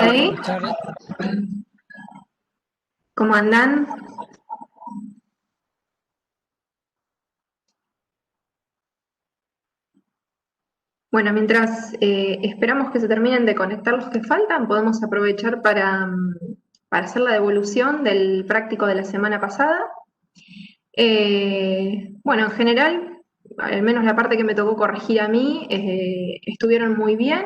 ahí? ¿Cómo andan? Bueno, mientras esperamos que se terminen de conectar los que faltan, podemos aprovechar para hacer la devolución del práctico de la semana pasada. Bueno, en general, al menos la parte que me tocó corregir a mí, estuvieron muy bien.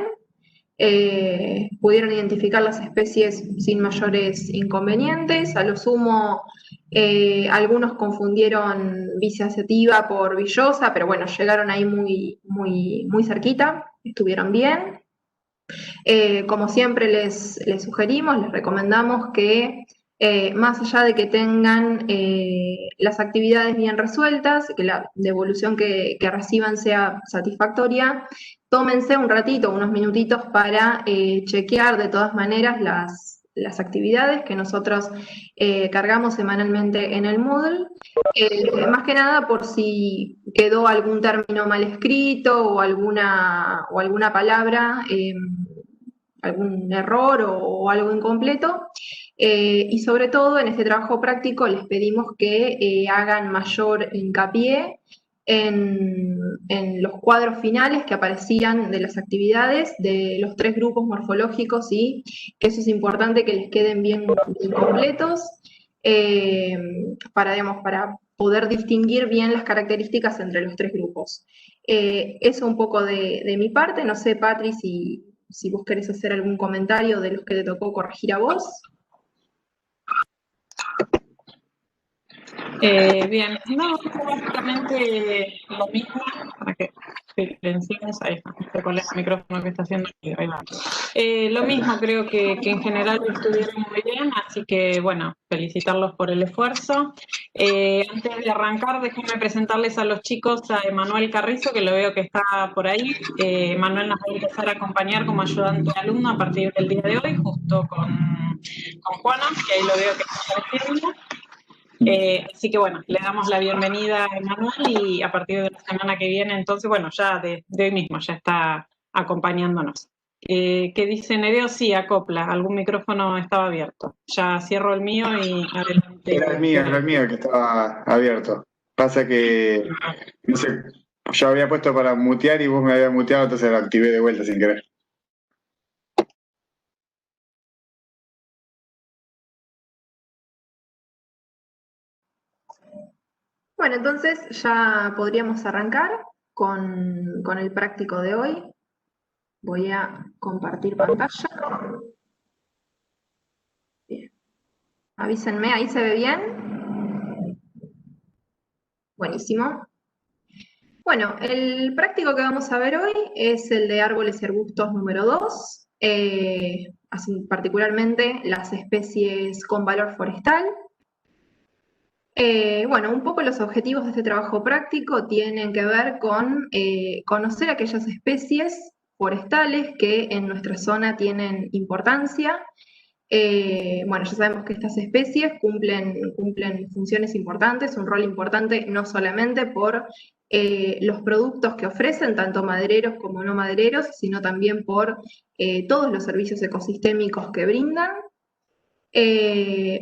Pudieron identificar las especies sin mayores inconvenientes. A lo sumo, algunos confundieron viciacetiva por villosa, pero bueno, llegaron ahí muy cerquita, estuvieron bien. Como siempre les sugerimos, les recomendamos que más allá de que tengan las actividades bien resueltas, que la devolución que reciban sea satisfactoria, tómense un ratito, unos minutitos para chequear de todas maneras las actividades que nosotros cargamos semanalmente en el Moodle, más que nada por si quedó algún término mal escrito o alguna palabra, algún error o algo incompleto. Y sobre todo en este trabajo práctico les pedimos que hagan mayor hincapié en los cuadros finales que aparecían de las actividades de los 3 grupos morfológicos, y que eso es importante que les queden bien completos para poder distinguir bien las características entre los 3 grupos. Eso un poco de mi parte. No sé, Patri, si vos querés hacer algún comentario de los que te tocó corregir a vos. Bien, no, básicamente lo mismo, para que silenciemos, ahí está, con el micrófono que está haciendo, ahí va. Lo mismo, creo que en general estuvieron muy bien, así que bueno, felicitarlos por el esfuerzo. Antes de arrancar, déjenme presentarles a los chicos, a Emanuel Carrizo, que lo veo que está por ahí. Emanuel nos va a empezar a acompañar como ayudante de alumno a partir del día de hoy, justo con Juana, que ahí lo veo que está apareciendo. Así que bueno, le damos la bienvenida a Emanuel y a partir de la semana que viene, entonces, bueno, ya de hoy mismo ya está acompañándonos. ¿Qué dice Nereo? Sí, acopla, algún micrófono estaba abierto. Ya cierro el mío y adelante. Era el mío que estaba abierto. Pasa que, no sé, yo había puesto para mutear y vos me habías muteado, entonces lo activé de vuelta sin querer. Bueno, entonces ya podríamos arrancar con el práctico de hoy. Voy a compartir pantalla. Bien. Avísenme, ¿ahí se ve bien? Buenísimo. Bueno, el práctico que vamos a ver hoy es el de árboles y arbustos número 2, particularmente las especies con valor forestal. Bueno, un poco los objetivos de este trabajo práctico tienen que ver con conocer aquellas especies forestales que en nuestra zona tienen importancia. Bueno, ya sabemos que estas especies cumplen funciones importantes, un rol importante no solamente por los productos que ofrecen, tanto madereros como no madereros, sino también por todos los servicios ecosistémicos que brindan.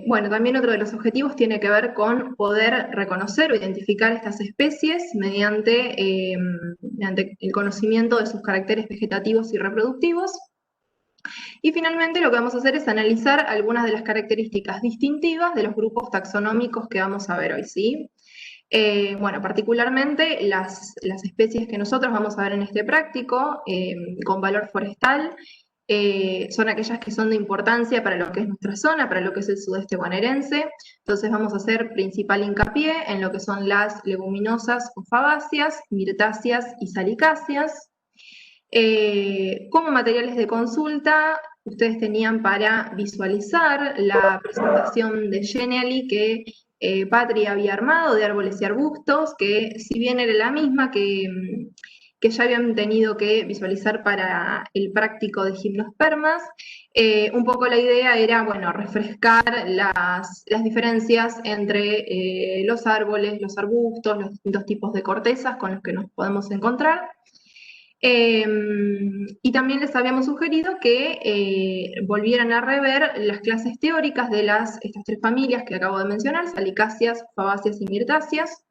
Bueno, también otro de los objetivos tiene que ver con poder reconocer o identificar estas especies mediante el conocimiento de sus caracteres vegetativos y reproductivos. Y finalmente lo que vamos a hacer es analizar algunas de las características distintivas de los grupos taxonómicos que vamos a ver hoy, ¿sí? Bueno, particularmente las especies que nosotros vamos a ver en este práctico con valor forestal son aquellas que son de importancia para lo que es nuestra zona, para lo que es el sudeste bonaerense. Entonces vamos a hacer principal hincapié en lo que son las leguminosas o fagáceas, mirtáceas y salicáceas. Como materiales de consulta, ustedes tenían para visualizar la presentación de Genially que Patri había armado de árboles y arbustos, que si bien era la misma que ya habían tenido que visualizar para el práctico de gimnospermas, un poco la idea era, bueno, refrescar las diferencias entre los árboles, los arbustos, los distintos tipos de cortezas con los que nos podemos encontrar. Y también les habíamos sugerido que volvieran a rever las clases teóricas de estas tres familias que acabo de mencionar, salicáceas, fabáceas y mirtáceas,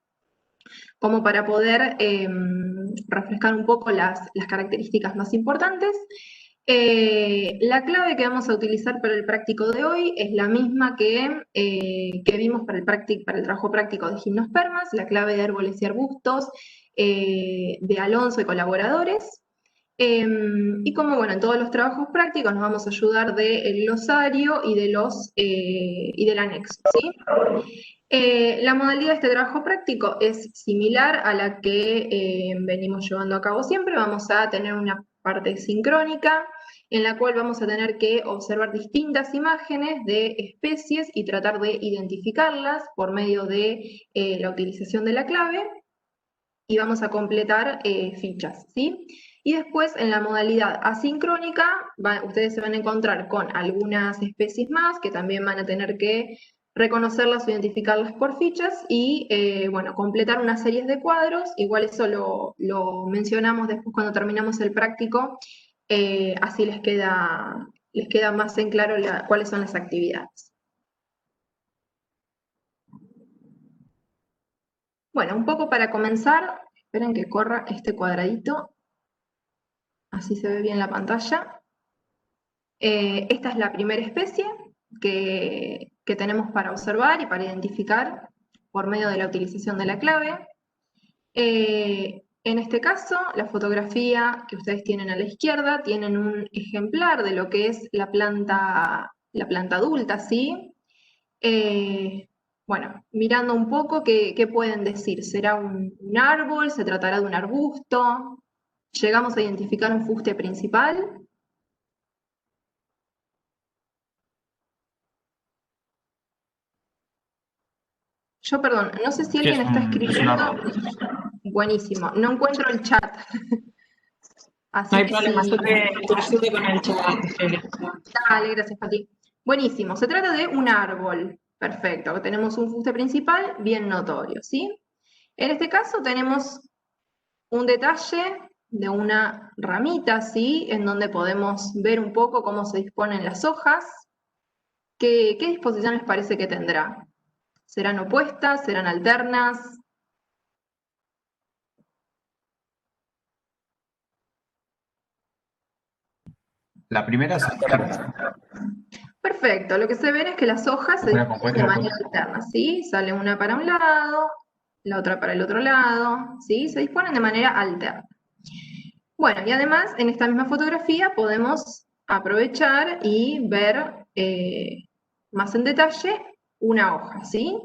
como para poder refrescar un poco las características más importantes. La clave que vamos a utilizar para el práctico de hoy es la misma que vimos para el trabajo práctico de gimnospermas, la clave de árboles y arbustos de Alonso y colaboradores. Y como bueno, en todos los trabajos prácticos nos vamos a ayudar del glosario y del anexo, ¿sí? La modalidad de este trabajo práctico es similar a la que venimos llevando a cabo siempre. Vamos a tener una parte sincrónica en la cual vamos a tener que observar distintas imágenes de especies y tratar de identificarlas por medio de la utilización de la clave, y vamos a completar fichas, ¿sí? Y después en la modalidad asincrónica ustedes se van a encontrar con algunas especies más que también van a tener que reconocerlas o identificarlas por fichas y, bueno, completar una serie de cuadros. Igual eso lo mencionamos después cuando terminamos el práctico, así les queda más en claro cuáles son las actividades. Bueno, un poco para comenzar, esperen que corra este cuadradito, así se ve bien la pantalla. Esta es la primera especie que tenemos para observar y para identificar por medio de la utilización de la clave. En este caso, la fotografía que ustedes tienen a la izquierda, tienen un ejemplar de lo que es la planta adulta, ¿sí? Bueno, mirando un poco, ¿qué pueden decir? ¿Será un árbol? ¿Se tratará de un arbusto? ¿Llegamos a identificar un fuste principal? Yo, perdón, no sé si alguien está es un escribiendo. árbol. Buenísimo, no encuentro el chat. Así No hay que problema, sí. yo te ayudo con el chat. Dale, gracias, Pati. Buenísimo, se trata de un árbol. Perfecto, tenemos un fuste principal bien notorio, ¿sí? En este caso tenemos un detalle de una ramita, ¿sí? En donde podemos ver un poco cómo se disponen las hojas. ¿Qué disposición les parece que tendrá? ¿Serán opuestas? ¿Serán alternas? La primera es alterna. Perfecto, lo que se ve es que las hojas se Una disponen compuesta de y manera alterna, ¿sí? Sale una para un lado, la otra para el otro lado, ¿sí? Se disponen de manera alterna. Bueno, y además en esta misma fotografía podemos aprovechar y ver más en detalle una hoja, ¿sí?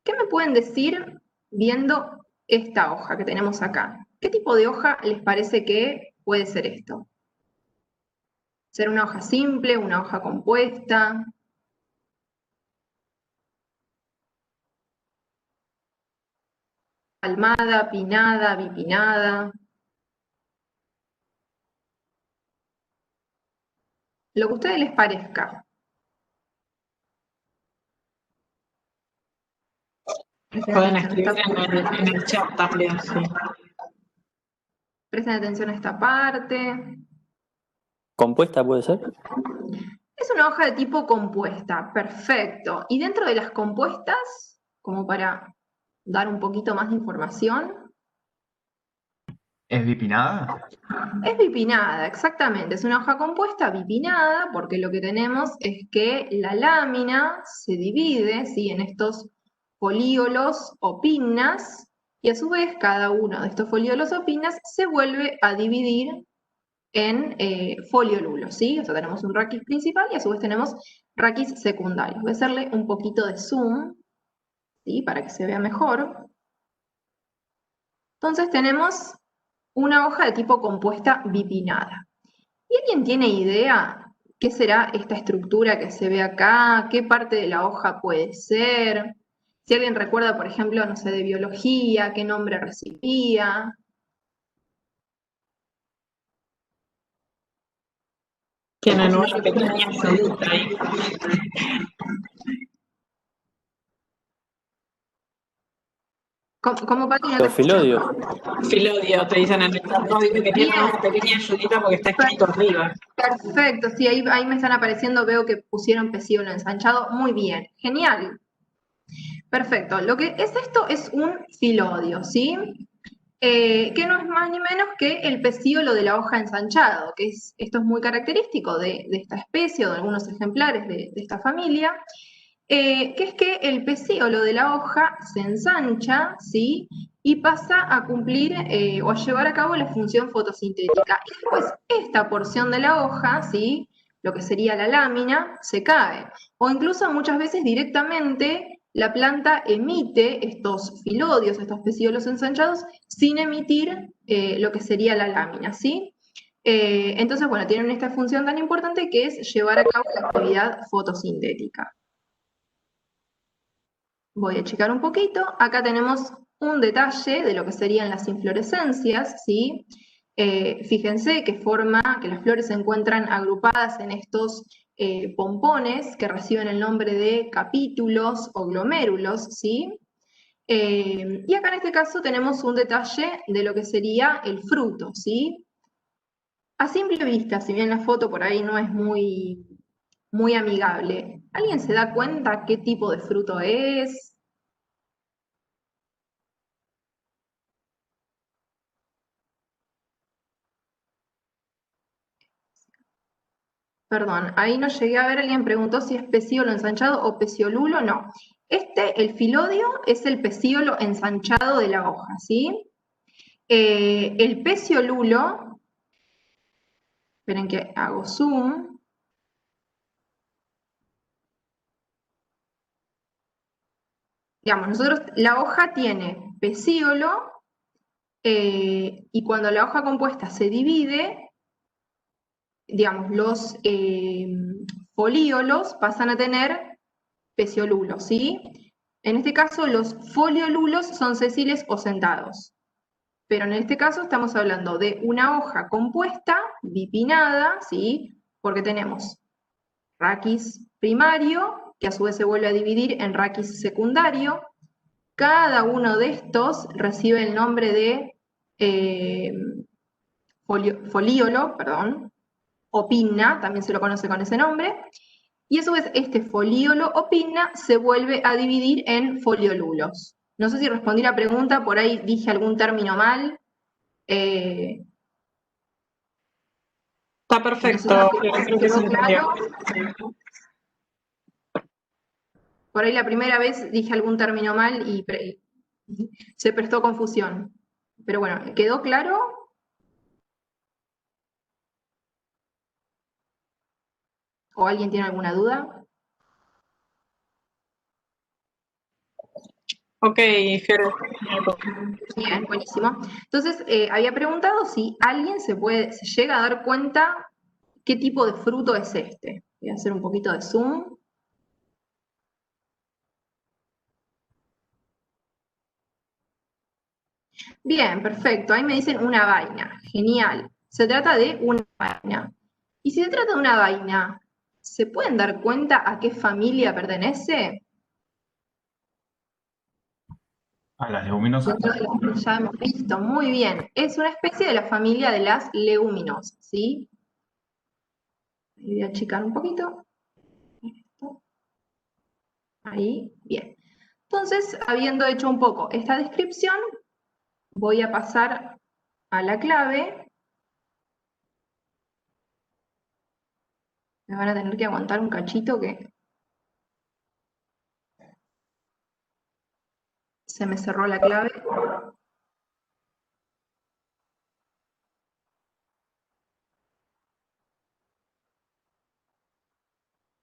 ¿Qué me pueden decir viendo esta hoja que tenemos acá? ¿Qué tipo de hoja les parece que puede ser esto? ¿Ser una hoja simple, una hoja compuesta? Palmada, pinnada, bipinnada. Lo que a ustedes les parezca. Pueden escribir en el chat también, sí. Presten atención a esta parte. ¿Compuesta puede ser? Es una hoja de tipo compuesta, perfecto. Y dentro de las compuestas, como para dar un poquito más de información, ¿Es bipinada? es bipinnada, exactamente. Es una hoja compuesta bipinnada porque lo que tenemos es que la lámina se divide, ¿sí?, en estos folíolos o pinnas, y a su vez cada uno de estos folíolos o pinnas se vuelve a dividir en foliolulos, ¿sí? O sea, tenemos un raquis principal y a su vez tenemos raquis secundarios. Voy a hacerle un poquito de zoom, ¿sí?, para que se vea mejor. Entonces tenemos una hoja de tipo compuesta bipinnada. ¿Y alguien tiene idea qué será esta estructura que se ve acá? ¿Qué parte de la hoja puede ser? Si alguien recuerda, por ejemplo, no sé, de biología, qué nombre recibía. Tienen una pequeña celita ahí. ¿Cómo Pati? No te Los filodios. Filodio, te dicen en el chat, no, digo que tiene Bien. una pequeña ayudita porque está escrito arriba. Perfecto, sí, ahí me están apareciendo, veo que pusieron pecíolo ensanchado. Muy bien, genial. Perfecto, lo que es esto es un filodio, ¿sí? Que no es más ni menos que el pecíolo de la hoja ensanchado, esto es muy característico de esta especie o de algunos ejemplares de esta familia, que es que el pecíolo de la hoja se ensancha, ¿sí? Y pasa a cumplir o a llevar a cabo la función fotosintética. Y después esta porción de la hoja, ¿sí? Lo que sería la lámina, se cae. O incluso muchas veces directamente la planta emite estos filodios, estos pecíolos ensanchados, sin emitir lo que sería la lámina, ¿sí? Entonces, bueno, tienen esta función tan importante que es llevar a cabo la actividad fotosintética. Voy a checar un poquito. Acá tenemos un detalle de lo que serían las inflorescencias, ¿sí? Fíjense que las flores se encuentran agrupadas en estos pompones que reciben el nombre de capítulos o glomérulos, ¿sí? Y acá en este caso tenemos un detalle de lo que sería el fruto, ¿sí? A simple vista, si bien la foto por ahí no es muy amigable, ¿alguien se da cuenta qué tipo de fruto es? Perdón, ahí no llegué a ver, alguien preguntó si es pecíolo ensanchado o peciolulo, no. El filodio, es el pecíolo ensanchado de la hoja, ¿sí? El peciolulo, esperen que hago zoom. Digamos, la hoja tiene pecíolo, y cuando la hoja compuesta se divide, digamos, los folíolos pasan a tener peciolulos, ¿sí? En este caso, los foliolulos son sesiles o sentados. Pero en este caso estamos hablando de una hoja compuesta, bipinnada, ¿sí? Porque tenemos raquis primario, que a su vez se vuelve a dividir en raquis secundario. Cada uno de estos recibe el nombre de folíolo, perdón, o pinna, también se lo conoce con ese nombre. Y a su vez este folíolo o pinna se vuelve a dividir en foliolulos. No sé si respondí la pregunta, por ahí dije algún término mal. Está No sé perfecto, si creo que se quedó entendió. claro. Por ahí la primera vez dije algún término mal y se prestó confusión. Pero bueno, ¿quedó claro? ¿O alguien tiene alguna duda? Ok, Fiore. Bien, buenísimo. Entonces, había preguntado si alguien se llega a dar cuenta qué tipo de fruto es este. Voy a hacer un poquito de zoom. Bien, perfecto. Ahí me dicen una vaina. Genial. Se trata de una vaina. Y si se trata de una vaina, ¿se pueden dar cuenta a qué familia pertenece? A las leguminosas. Dentro de lo que ya hemos visto. Muy bien. Es una especie de la familia de las leguminosas, ¿sí? Voy a achicar un poquito. Ahí, bien. Entonces, habiendo hecho un poco esta descripción, voy a pasar a la clave. Me van a tener que aguantar un cachito que se me cerró la clave.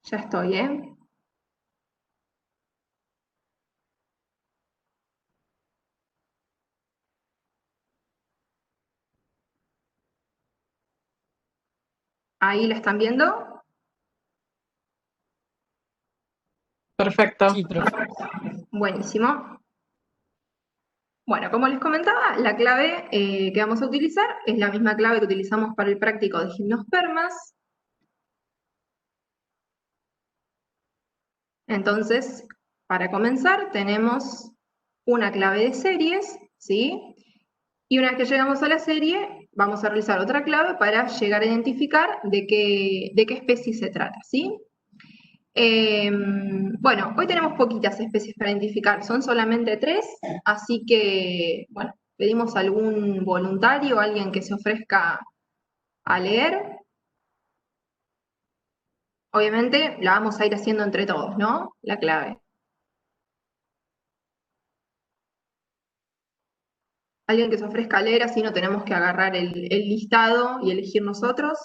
Ya estoy, ¿eh? Ahí la están viendo. Perfecto. Sí, profe. Buenísimo. Bueno, como les comentaba, la clave que vamos a utilizar es la misma clave que utilizamos para el práctico de gimnospermas. Entonces, para comenzar, tenemos una clave de series, ¿sí? Y una vez que llegamos a la serie, vamos a realizar otra clave para llegar a identificar de qué especie se trata, ¿sí? Bueno, hoy tenemos poquitas especies para identificar, son solamente 3, así que, bueno, pedimos a algún voluntario, alguien que se ofrezca a leer. Obviamente la vamos a ir haciendo entre todos, ¿no? La clave. Alguien que se ofrezca a leer, así no tenemos que agarrar el listado y elegir nosotros.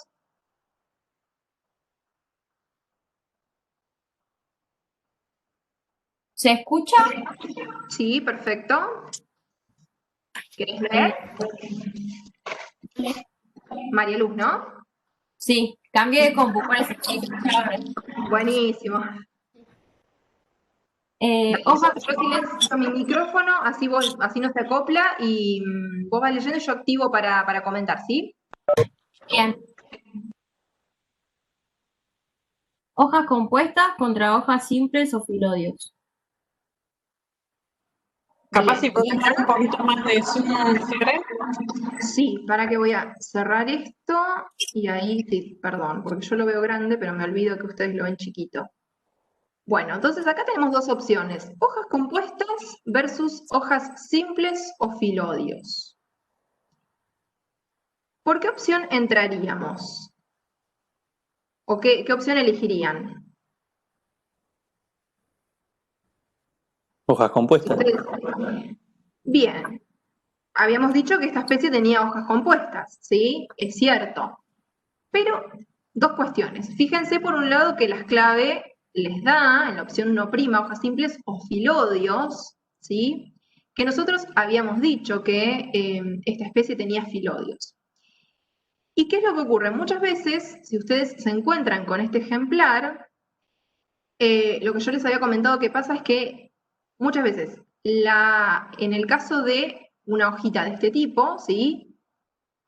¿Se escucha? Sí, perfecto. ¿Querés leer? María Luz, ¿no? Sí, cambié de compu, por eso estoy escuchando. Buenísimo. Hojas Yo silencio mi micrófono, así no se acopla y vos vas leyendo y yo activo para comentar, ¿sí? bien. Hojas compuestas contra hojas simples o filodios. Capaz Bien. si podés dar un poquito más de zoom, Fiore. Sí, para que voy a cerrar esto y ahí, sí, perdón, porque yo lo veo grande, pero me olvido que ustedes lo ven chiquito. Bueno, entonces acá tenemos dos opciones, hojas compuestas versus hojas simples o filodios. ¿Por qué opción entraríamos? ¿O qué opción elegirían? Hojas compuestas. Bien, habíamos dicho que ''esta especie tenía hojas compuestas'', ¿sí? Es cierto. Pero, dos cuestiones. Fíjense por un lado que las claves les da, en la opción 1', hojas simples o filodios, ¿sí? Que nosotros habíamos dicho que esta especie tenía filodios. ¿Y qué es lo que ocurre? Muchas veces, si ustedes se encuentran con este ejemplar, lo que yo les había comentado que pasa es que muchas veces, en el caso de una hojita de este tipo, ¿sí?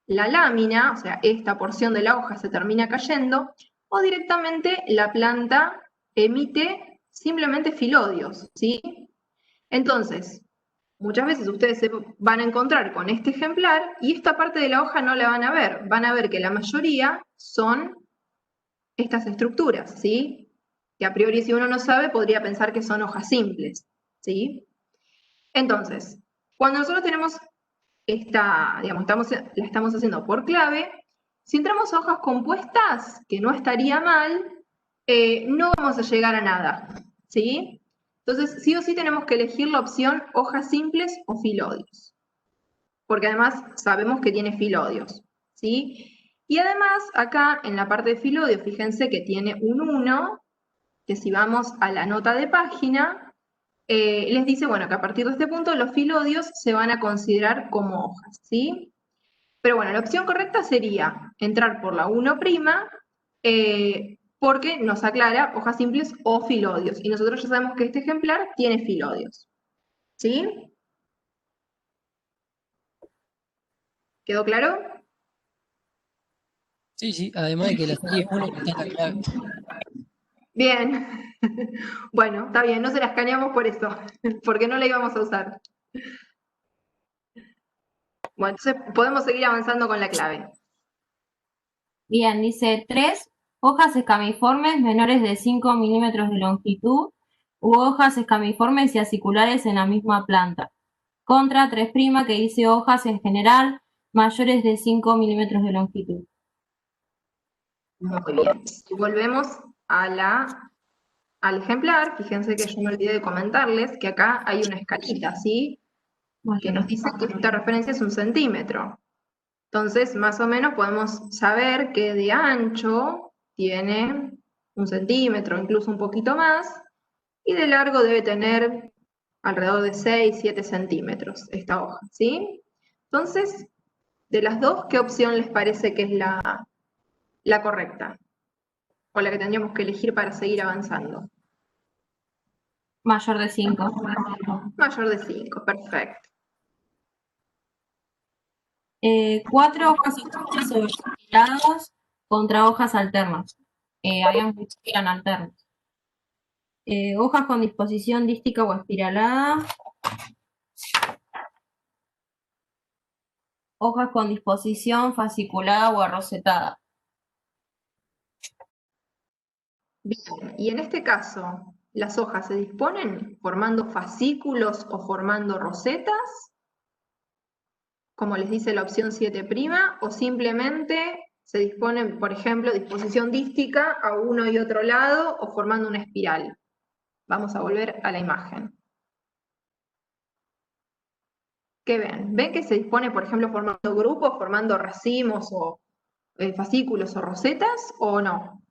La lámina, o sea, esta porción de la hoja se termina cayendo, o directamente la planta emite simplemente filodios, ¿sí? Entonces, muchas veces ustedes se van a encontrar con este ejemplar y esta parte de la hoja no la van a ver que la mayoría son estas estructuras, ¿sí? Que a priori si uno no sabe podría pensar que son hojas simples, ¿sí? Entonces, cuando nosotros tenemos digamos, la estamos haciendo por clave, si entramos a hojas compuestas, que no estaría mal, no vamos a llegar a nada, ¿sí? Entonces, sí o sí tenemos que elegir la opción hojas simples o filodios, porque además sabemos que tiene filodios, ¿sí? Y además, acá en la parte de filodios, fíjense que tiene un 1, que si vamos a la nota de página, les dice, bueno, que a partir de este punto los filodios se van a considerar como hojas, ¿sí? Pero bueno, la opción correcta sería entrar por la 1', porque nos aclara hojas simples o filodios. Y nosotros ya sabemos que este ejemplar tiene filodios. ¿Sí? ¿Quedó claro? Sí, sí, además de que la serie es única, está la clave. Bien. Bueno, está bien, no se la escaneamos por eso, porque no la íbamos a usar. Bueno, entonces podemos seguir avanzando con la clave. Bien, dice 3 hojas escamiformes menores de 5 milímetros de longitud u hojas escamiformes y aciculares en la misma planta. Contra 3' que dice hojas en general mayores de 5 milímetros de longitud. Muy bien. Si volvemos al ejemplar, fíjense que yo me olvidé de comentarles que acá hay una escalita, ¿sí? Que nos dice que esta referencia es 1 centímetro. Entonces, más o menos podemos saber que de ancho tiene 1 centímetro, incluso un poquito más, y de largo debe tener alrededor de 6, 7 centímetros esta hoja, ¿sí? Entonces, de las dos, ¿qué opción les parece que es la correcta? O la que tendríamos que elegir para seguir avanzando. Mayor de 5. Mayor de 5, perfecto. 4 hojas estrechas o espiradas contra hojas alternas. Habíamos dicho que eran alternas. Hojas con disposición dística o espiralada hojas con disposición fasciculada o arrosetada. Bien, y en este caso, ¿las hojas se disponen formando fascículos o formando rosetas, como les dice la opción 7', o simplemente se disponen, por ejemplo, disposición dística a uno y otro lado o formando una espiral? Vamos a volver a la imagen. ¿Qué ven? ¿Ven que se dispone, por ejemplo, formando grupos, formando racimos o fascículos o rosetas, o no?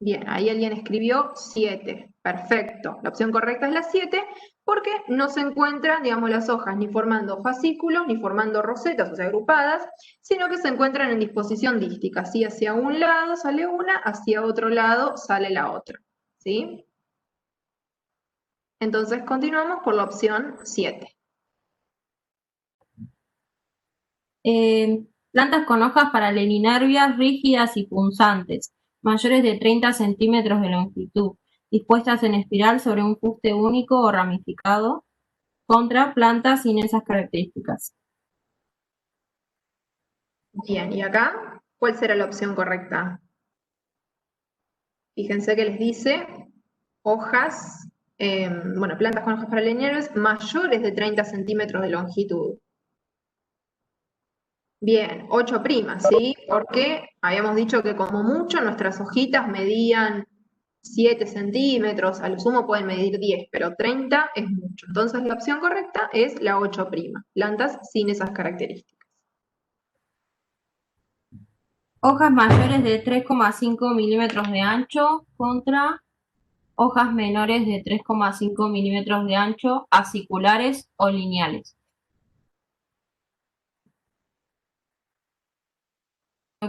Bien, ahí alguien escribió 7. Perfecto. La opción correcta es la 7 porque no se encuentran, digamos, las hojas ni formando fascículos ni formando rosetas, o sea, agrupadas, sino que se encuentran en disposición dística. Así hacia un lado sale una, hacia otro lado sale la otra. ¿Sí? Entonces continuamos por la opción 7. Plantas con hojas paralelinervias rígidas y punzantes, mayores de 30 centímetros de longitud, dispuestas en espiral sobre un fuste único o ramificado, contra plantas sin esas características. Bien, ¿y acá cuál será la opción correcta? Fíjense que les dice hojas, plantas con hojas paralelineares mayores de 30 centímetros de longitud. Bien, 8', ¿sí? Porque habíamos dicho que como mucho nuestras hojitas medían 7 centímetros, a lo sumo pueden medir 10, pero 30 es mucho. Entonces la opción correcta es la 8', plantas sin esas características. Hojas mayores de 3,5 milímetros de ancho contra hojas menores de 3,5 milímetros de ancho, aciculares o lineales.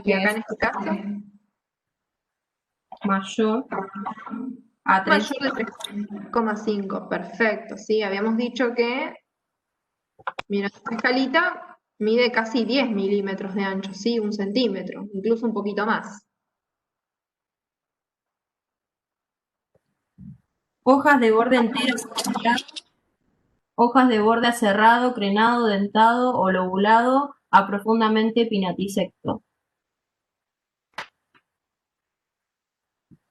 Y acá en este caso, mayor a 3. mayor de 3,5, perfecto, sí, habíamos dicho que, mira, esta escalita mide casi 10 milímetros de ancho, sí, 1 centímetro, incluso un poquito más. Hojas de borde entero, hojas de borde aserrado, crenado, dentado o lobulado a profundamente pinnatisecto.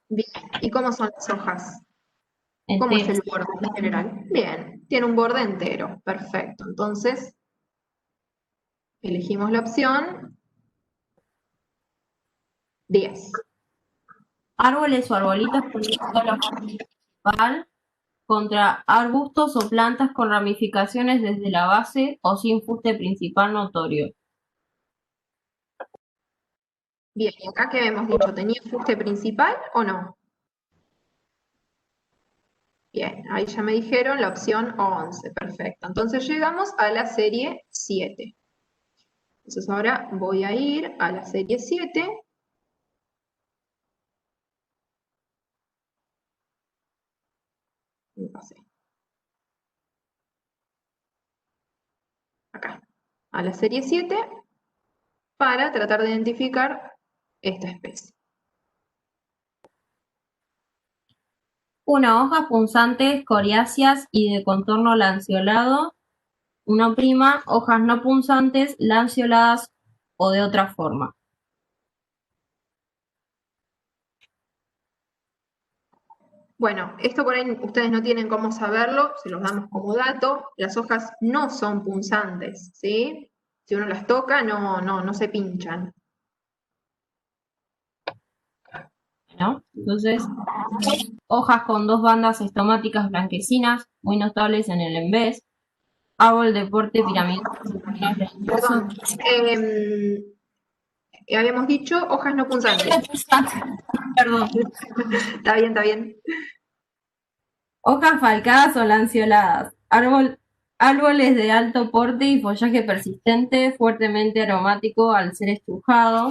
Bien, ¿y cómo son las hojas? ¿Cómo es el borde en general? Bien, tiene un borde entero, perfecto. Entonces, elegimos la opción 10. Árboles o arbolitos con una sola hoja principal contra arbustos o plantas con ramificaciones desde la base o sin fuste principal notorio. Bien, ¿y acá qué hemos dicho? ¿Tenía fuste principal o no? Bien, ahí ya me dijeron la opción 11, perfecto. Entonces llegamos a la serie 7. Entonces ahora voy a ir a la serie 7. Me pasé. Acá, a la serie 7 para tratar de identificar esta especie. Una hojas punzantes, coriáceas y de contorno lanceolado. 1', hojas no punzantes, lanceoladas o de otra forma. Bueno, esto por ahí ustedes no tienen cómo saberlo, se los damos como dato. Las hojas no son punzantes, ¿sí? Si uno las toca, no se pinchan. ¿No? Entonces, hojas con 2 bandas estomáticas blanquecinas, muy notables en el envés. Árbol de porte piramidal. Perdón, habíamos dicho hojas no punzantes. Perdón. Está bien, está bien. Hojas falcadas o lanceoladas. Árboles de alto porte y follaje persistente, fuertemente aromático al ser estrujado.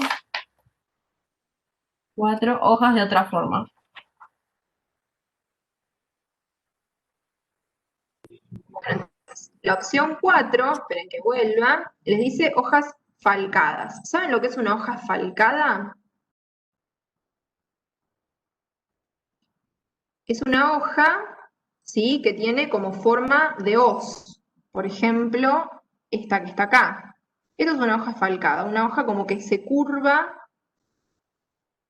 4, hojas de otra forma. La opción 4, esperen que vuelva, les dice hojas falcadas. ¿Saben lo que es una hoja falcada? Es una hoja, ¿sí?, que tiene como forma de hoz, Por ejemplo, esta que está acá. Esto es una hoja falcada, una hoja como que se curva.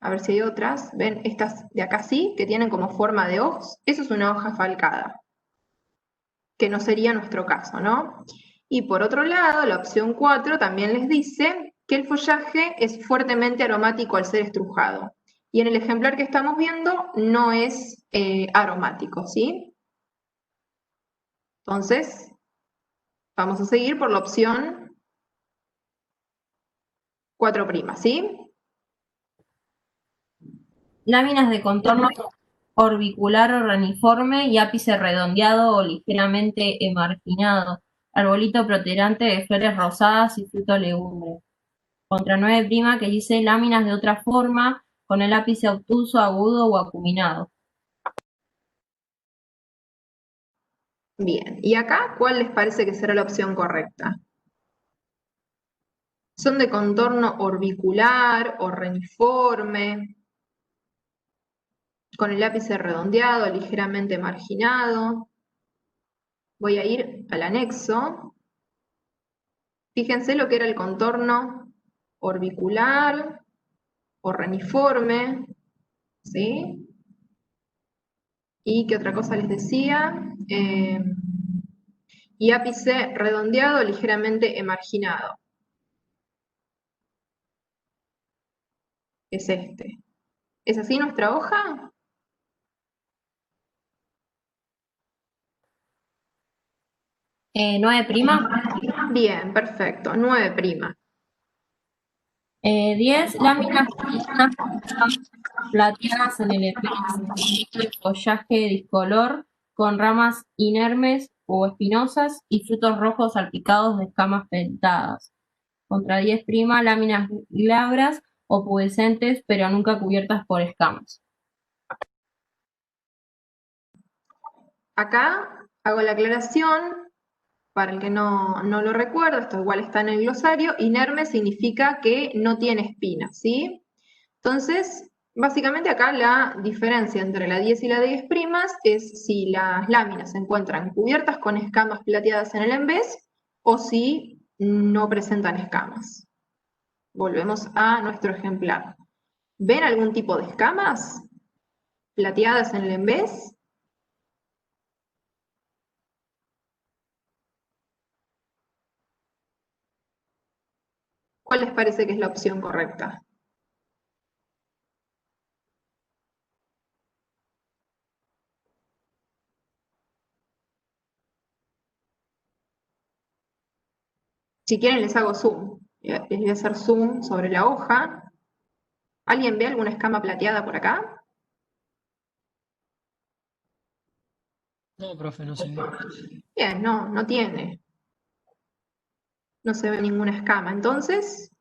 A ver si hay otras. ¿Ven? Estas de acá sí, que tienen como forma de hoz. Eso es una hoja falcada, que no sería nuestro caso, ¿no? Y por otro lado, la opción 4 también les dice que el follaje es fuertemente aromático al ser estrujado. Y en el ejemplar que estamos viendo no es aromático, ¿sí? Entonces, vamos a seguir por la opción 4', ¿sí? Láminas de contorno orbicular o reniforme y ápice redondeado o ligeramente emarginado. Arbolito protuberante de flores rosadas y fruto legumbre. Contra 9' que dice láminas de otra forma con el ápice obtuso, agudo o acuminado. Bien, y acá, ¿cuál les parece que será la opción correcta? ¿Son de contorno orbicular o reniforme, con el ápice redondeado, ligeramente marginado? Voy a ir al anexo. Fíjense lo que era el contorno orbicular o reniforme, ¿sí? ¿Y qué otra cosa les decía? Y ápice redondeado, ligeramente emarginado. Es este. ¿Es así nuestra hoja? ¿9'? Bien, perfecto. 9'. 10 láminas plateadas en el epidermis, follaje discolor, con ramas inermes o espinosas y frutos rojos salpicados de escamas dentadas. Contra 10', láminas glabras o pubescentes, pero nunca cubiertas por escamas. Acá hago la aclaración, para el que no lo recuerda, esto igual está en el glosario, inerme significa que no tiene espinas, ¿sí? Entonces, básicamente acá la diferencia entre la 10 y la 10' es si las láminas se encuentran cubiertas con escamas plateadas en el embés o si no presentan escamas. Volvemos a nuestro ejemplar. ¿Ven algún tipo de escamas plateadas en el embés? ¿Cuál les parece que es la opción correcta? Si quieren les hago zoom. Les voy a hacer zoom sobre la hoja. ¿Alguien ve alguna escama plateada por acá? No, profe, no se ve. Bien, no tiene. No se ve ninguna escama. Entonces,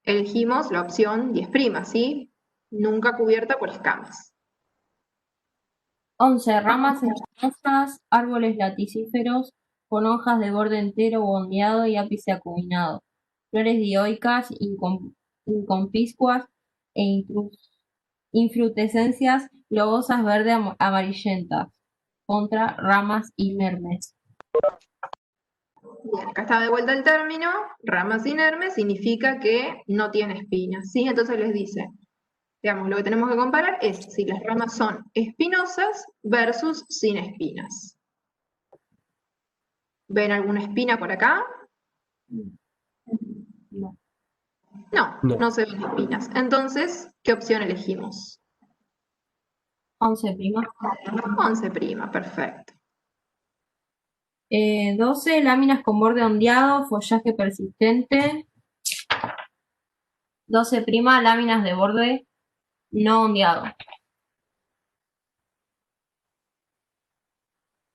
elegimos la opción 10', ¿sí? Nunca cubierta por escamas. 11 ramas espinosas, árboles laticíferos con hojas de borde entero o ondeado y ápice acuminado. Flores dioicas, inconspicuas e infrutescencias globosas verde amarillentas. Contra ramas inermes. Bien, acá está de vuelta el término. Ramas inermes significa que no tiene espinas, ¿sí? Entonces les dice, digamos, lo que tenemos que comparar es si las ramas son espinosas versus sin espinas. ¿Ven alguna espina por acá? No. No se ven espinas. Entonces, ¿qué opción elegimos? 11'. 11', perfecto. 12 láminas con borde ondeado, follaje persistente. 12', láminas de borde no ondeado.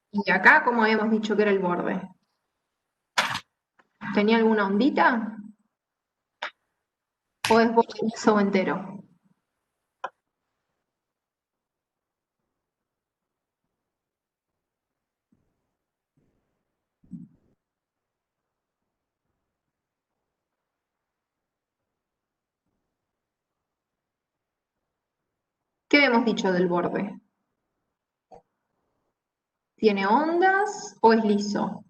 Y acá, ¿cómo habíamos dicho que era el borde? ¿Tenía alguna ondita? ¿O es borde liso o entero? ¿Qué habíamos dicho del borde? ¿Tiene ondas o es liso?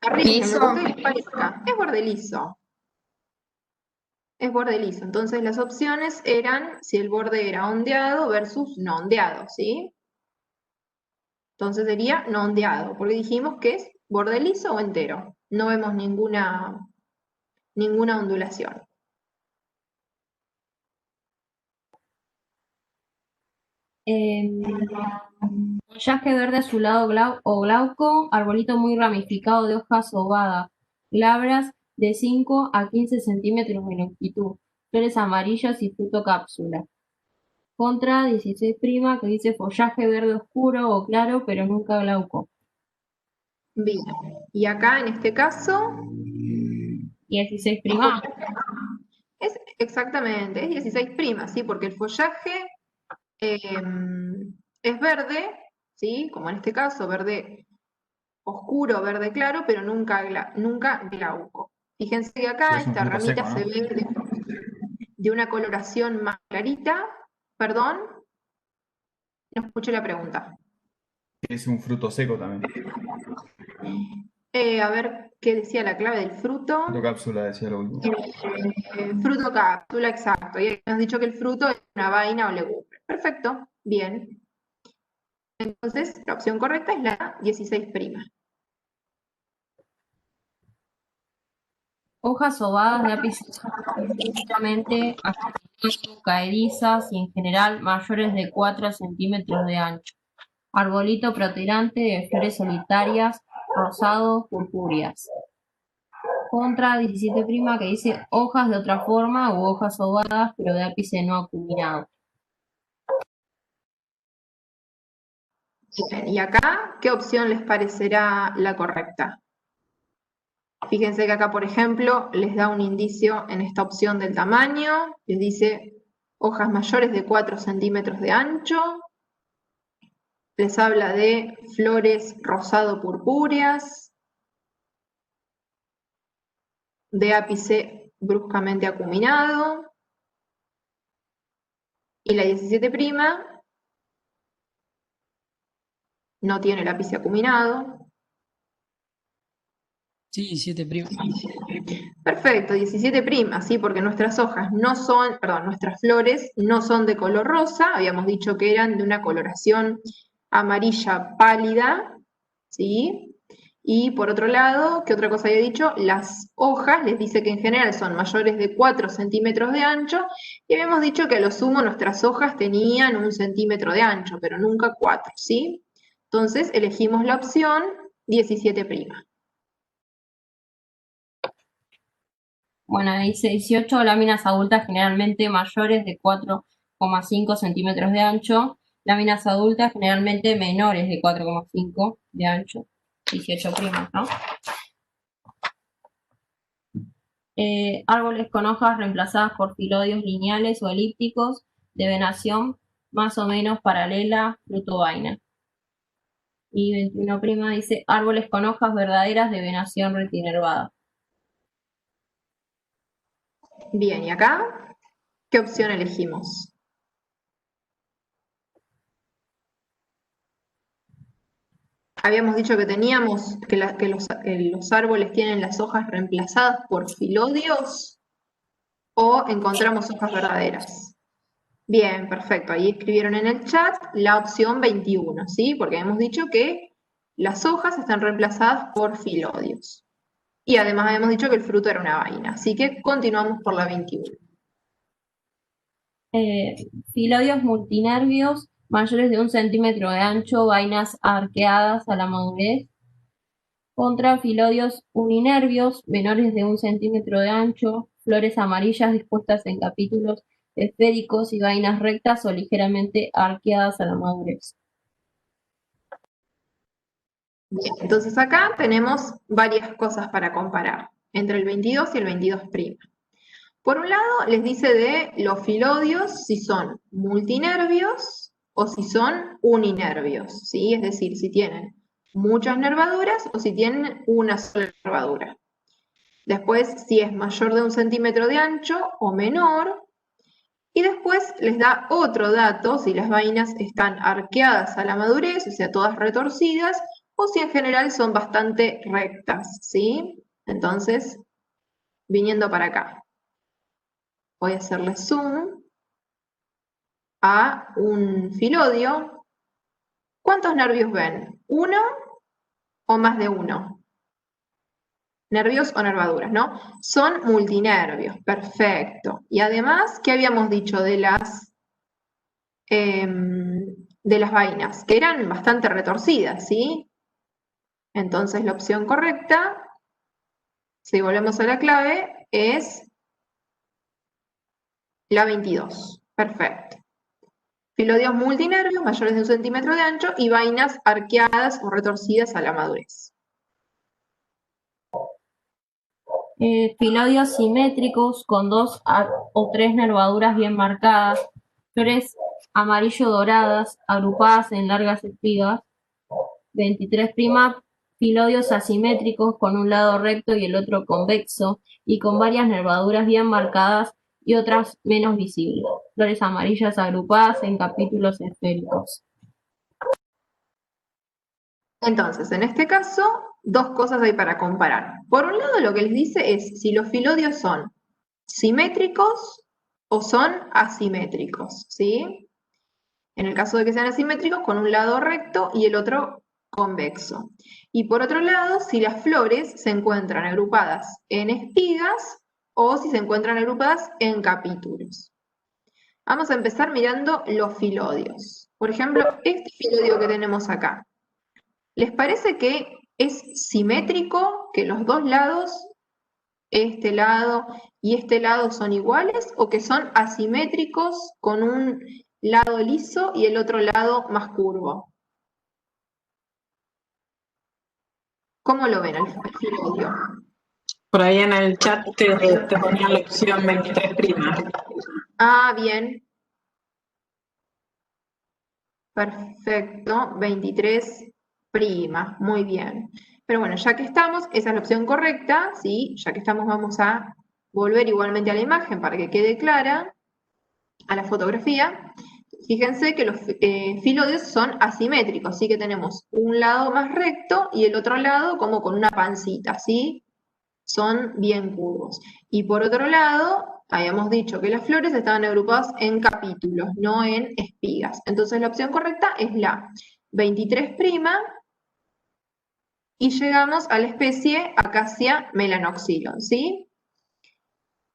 Arríjenme, lo que a ustedes les parezca. Es borde liso. Es borde liso. Entonces las opciones eran si el borde era ondeado versus no ondeado, ¿sí? Entonces sería no ondeado, porque dijimos que es borde liso o entero. No vemos ninguna ondulación. Follaje verde azulado o glauco, arbolito muy ramificado de hojas ovadas, glabras de 5 a 15 centímetros de longitud, flores amarillas y fruto cápsula. Contra 16' que dice follaje verde oscuro o claro, pero nunca glauco. Bien, y acá en este caso 16'. exactamente, es 16', ¿sí? Porque el follaje es verde, ¿sí? Como en este caso, verde oscuro, verde claro, pero nunca glauco. Fíjense que acá Es un esta fruto ramita seco, ¿no? se ve de una coloración más clarita. Perdón, no escuché la pregunta. Es un fruto seco también. A ver qué decía la clave del fruto. Fruto cápsula decía lo último. Fruto cápsula, exacto. Y has dicho que el fruto es una vaina o legumbre. Perfecto, bien. Entonces, la opción correcta es la 16'. Hojas ovadas de ápice ligeramente caedizas y en general mayores de 4 centímetros de ancho. Arbolito protuberante de flores solitarias, rosados, purpúreas. Contra 17' que dice hojas de otra forma u hojas ovadas pero de ápice no acuminado. Bien, y acá, ¿qué opción les parecerá la correcta? Fíjense que acá, por ejemplo, les da un indicio en esta opción del tamaño, les dice hojas mayores de 4 centímetros de ancho, les habla de flores rosado-purpúreas, de ápice bruscamente acuminado, y la 17' no tiene el ápice acuminado. Sí, 7'. Perfecto, 17', ¿sí? Porque nuestras hojas no son, perdón, nuestras flores no son de color rosa, habíamos dicho que eran de una coloración amarilla pálida, ¿sí? Y por otro lado, ¿qué otra cosa había dicho? Las hojas, les dice que en general son mayores de 4 centímetros de ancho, y habíamos dicho que a lo sumo nuestras hojas tenían 1 centímetro de ancho, pero nunca 4, ¿sí? Entonces elegimos la opción 17'. Bueno, dice 18 láminas adultas generalmente mayores de 4,5 centímetros de ancho, láminas adultas generalmente menores de 4,5 de ancho, 18', ¿no? Árboles con hojas reemplazadas por filodios lineales o elípticos de venación más o menos paralela, fruto vaina. Y 21' dice árboles con hojas verdaderas de venación retinervada. Bien, ¿y acá qué opción elegimos? Habíamos dicho que teníamos que los árboles tienen las hojas reemplazadas por filodios o encontramos hojas verdaderas. Bien, perfecto. Ahí escribieron en el chat la opción 21, ¿sí? Porque hemos dicho que las hojas están reemplazadas por filodios. Y además habíamos dicho que el fruto era una vaina. Así que continuamos por la 21. Filodios multinervios mayores de 1 centímetro de ancho, vainas arqueadas a la madurez. Contra filodios uninervios menores de 1 centímetro de ancho, flores amarillas dispuestas en capítulos esféricos y vainas rectas o ligeramente arqueadas a la madurez. Bien, entonces acá tenemos varias cosas para comparar entre el 22 y el 22'. Por un lado, les dice de los filodios si son multinervios o si son uninervios, ¿sí? Es decir, si tienen muchas nervaduras o si tienen una sola nervadura. Después, si es mayor de 1 centímetro de ancho o menor. Y después les da otro dato, si las vainas están arqueadas a la madurez, o sea, todas retorcidas, o si en general son bastante rectas, ¿sí? Entonces, viniendo para acá, voy a hacerle zoom a un filodio. ¿Cuántos nervios ven? ¿Uno o más de uno? Nervios o nervaduras, ¿no? Son multinervios, perfecto. Y además, ¿qué habíamos dicho de las vainas? Que eran bastante retorcidas, ¿sí? Entonces la opción correcta, si volvemos a la clave, es la 22. Perfecto. Filodios multinervios mayores de 1 centímetro de ancho y vainas arqueadas o retorcidas a la madurez. Filodios simétricos con 2 o 3 nervaduras bien marcadas, flores amarillo-doradas, agrupadas en largas espigas. 23', filodios asimétricos con un lado recto y el otro convexo y con varias nervaduras bien marcadas y otras menos visibles. Flores amarillas agrupadas en capítulos esféricos. Entonces, en este caso, dos cosas hay para comparar. Por un lado, lo que les dice es si los filodios son simétricos o son asimétricos, ¿sí? En el caso de que sean asimétricos, con un lado recto y el otro convexo. Y por otro lado, si las flores se encuentran agrupadas en espigas o si se encuentran agrupadas en capítulos. Vamos a empezar mirando los filodios. Por ejemplo, este filodio que tenemos acá. ¿Les parece que es simétrico, que los dos lados, este lado y este lado, son iguales, o que son asimétricos con un lado liso y el otro lado más curvo? ¿Cómo lo ven el filodio? Por ahí en el chat te ponían la opción 23'. Ah, bien. Perfecto, 23', muy bien. Pero bueno, ya que estamos, esa es la opción correcta, ¿sí? Ya que estamos, vamos a volver igualmente a la imagen para que quede clara, a la fotografía. Fíjense que los filodios son asimétricos, ¿sí? Que tenemos un lado más recto y el otro lado como con una pancita, ¿sí? Son bien curvos. Y por otro lado, habíamos dicho que las flores estaban agrupadas en capítulos, no en espigas. Entonces la opción correcta es la 23', y llegamos a la especie Acacia melanoxylon, ¿sí?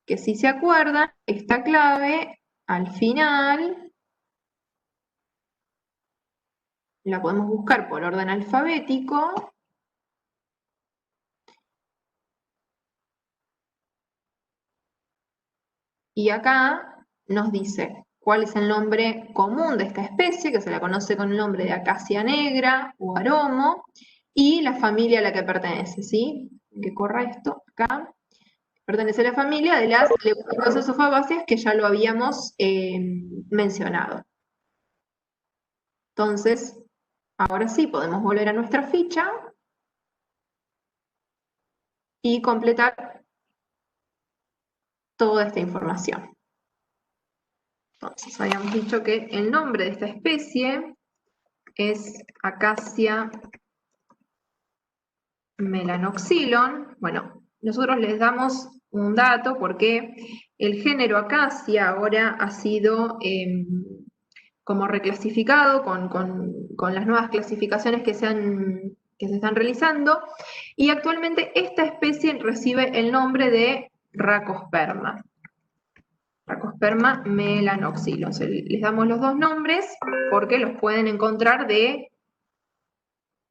Que si se acuerdan, esta clave al final la podemos buscar por orden alfabético. Y acá nos dice cuál es el nombre común de esta especie, que se la conoce con el nombre de Acacia negra o aromo, y la familia a la que pertenece, ¿sí? Que corra esto acá. Pertenece a la familia de las leguminosas o fabáceas, que ya lo habíamos mencionado. Entonces, ahora sí podemos volver a nuestra ficha y completar toda esta información. Entonces, habíamos dicho que el nombre de esta especie es Acacia melanoxylon. Bueno, nosotros les damos un dato porque el género Acacia ahora ha sido como reclasificado con las nuevas clasificaciones que se están realizando, y actualmente esta especie recibe el nombre de Racosperma. Racosperma melanoxylon. Les damos los dos nombres porque los pueden encontrar de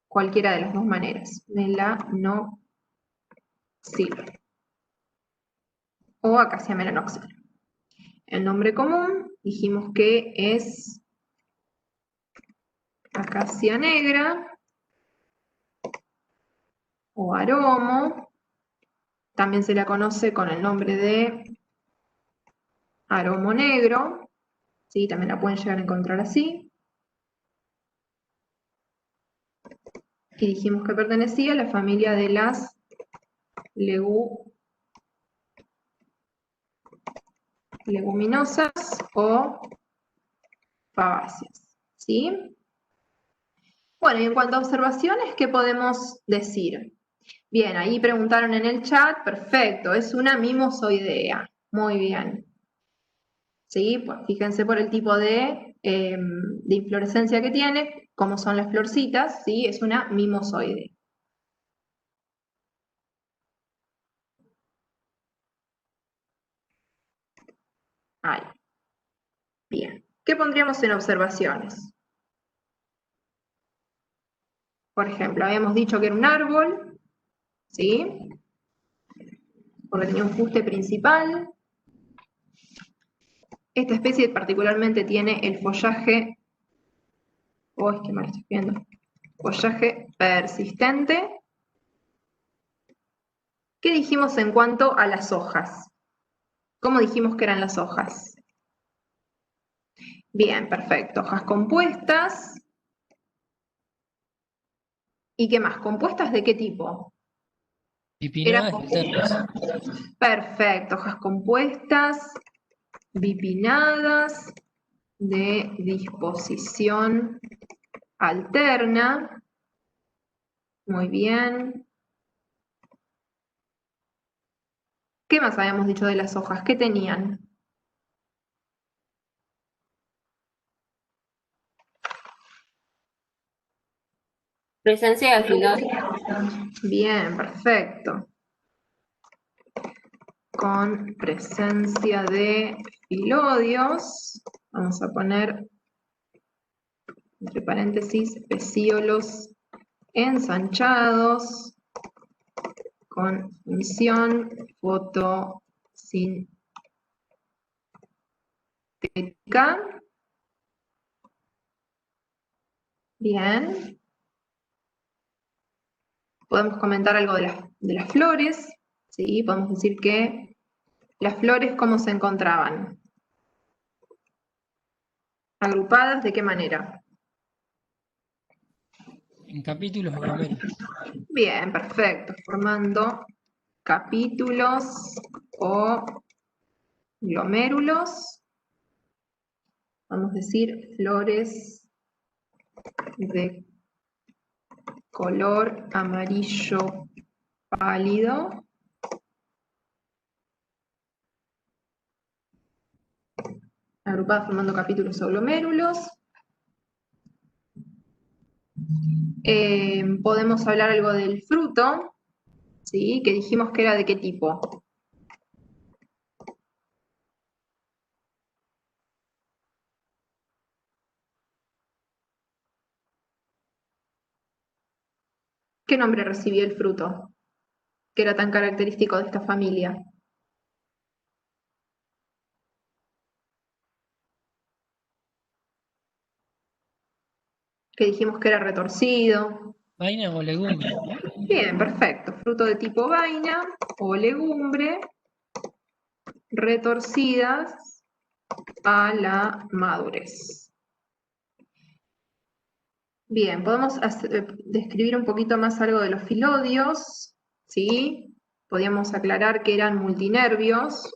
cualquiera de las dos maneras. Melanoxylon o Acacia melanoxylon. El nombre común dijimos que es Acacia negra o aromo. También se la conoce con el nombre de aromo negro, ¿sí? También la pueden llegar a encontrar así. Y dijimos que pertenecía a la familia de las leguminosas. leguminosas o fabáceas, ¿sí? Bueno, y en cuanto a observaciones, ¿qué podemos decir? Bien, ahí preguntaron en el chat, perfecto, es una mimosoidea, muy bien. ¿Sí? Pues fíjense por el tipo de inflorescencia que tiene, cómo son las florcitas, ¿sí? Es una mimosoidea. Ahí. Bien. ¿Qué pondríamos en observaciones? Por ejemplo, habíamos dicho que era un árbol, ¿sí? Porque tenía un fuste principal. Esta especie particularmente tiene el follaje, es que mal estoy viendo, follaje persistente. ¿Qué dijimos en cuanto a las hojas? ¿Cómo dijimos que eran las hojas? Bien, perfecto. Hojas compuestas. ¿Y qué más? ¿Compuestas de qué tipo? Bipinadas y alternas. Perfecto. Hojas compuestas, bipinadas, de disposición alterna. Muy bien. ¿Qué más habíamos dicho de las hojas? ¿Qué tenían? Presencia de filón. Bien, perfecto. Con presencia de filodios, vamos a poner entre paréntesis pecíolos ensanchados con función fotosintética. Bien. Podemos comentar algo de las flores, ¿sí? Podemos decir que las flores, ¿cómo se encontraban? ¿Agrupadas de qué manera? En capítulos o glomérulos. Bien, perfecto. Formando capítulos o glomérulos. Vamos a decir flores de color amarillo pálido. Agrupadas formando capítulos o glomérulos. Podemos hablar algo del fruto, ¿sí? Que dijimos que era de qué tipo. ¿Qué nombre recibía el fruto? Que era tan característico de esta familia. Que dijimos que era retorcido. Vaina o legumbre. Bien, perfecto. Fruto de tipo vaina o legumbre, retorcidas a la madurez. Bien, podemos describir un poquito más algo de los filodios, ¿sí? Podríamos aclarar que eran multinervios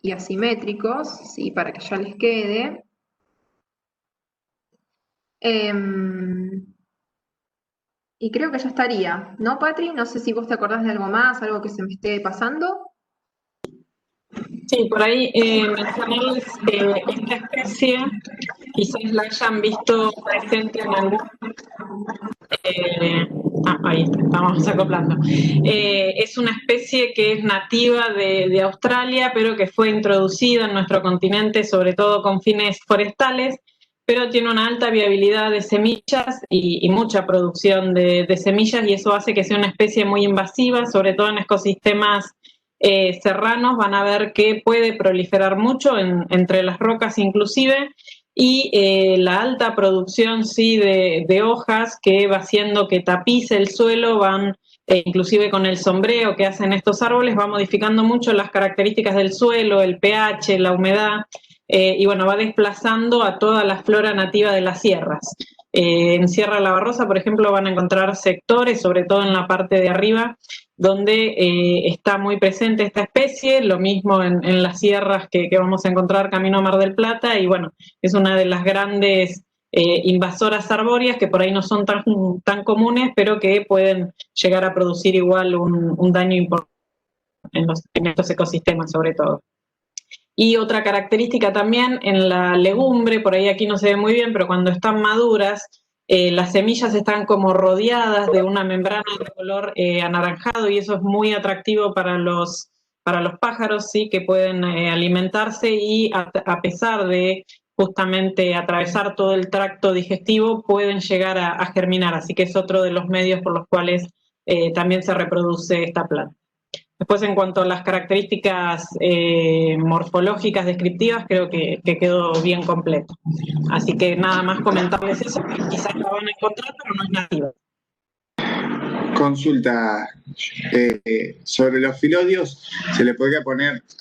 y asimétricos, ¿sí? Para que ya les quede. Y creo que ya estaría, ¿no, Patri? No sé si vos te acordás de algo más, algo que se me esté pasando. Sí, por ahí mencionarles esta especie, quizás la hayan visto presente en algún... ahí está, estamos acoplando. Es una especie que es nativa de Australia, pero que fue introducida en nuestro continente, sobre todo con fines forestales, pero tiene una alta viabilidad de semillas y mucha producción de semillas, y eso hace que sea una especie muy invasiva, sobre todo en ecosistemas serranos. Van a ver que puede proliferar mucho entre las rocas inclusive, y la alta producción sí de hojas que va haciendo que tapice el suelo, van inclusive con el sombreo que hacen estos árboles, va modificando mucho las características del suelo, el pH, la humedad, y bueno, va desplazando a toda la flora nativa de las sierras. En Sierra La Barrosa, por ejemplo, van a encontrar sectores, sobre todo en la parte de arriba, donde está muy presente esta especie, lo mismo en las sierras que vamos a encontrar camino a Mar del Plata, y bueno, es una de las grandes invasoras arbóreas que por ahí no son tan comunes, pero que pueden llegar a producir igual un daño importante en estos ecosistemas sobre todo. Y otra característica también en la legumbre, por ahí aquí no se ve muy bien, pero cuando están maduras, las semillas están como rodeadas de una membrana de color anaranjado, y eso es muy atractivo para los pájaros, ¿sí? Que pueden alimentarse y a pesar de justamente atravesar todo el tracto digestivo, pueden llegar a germinar, así que es otro de los medios por los cuales también se reproduce esta planta. Después, en cuanto a las características morfológicas descriptivas, creo que quedó bien completo. Así que nada más comentarles eso, que quizás la van a encontrar, pero no es nativa. Consulta, sobre los filodios, se le podría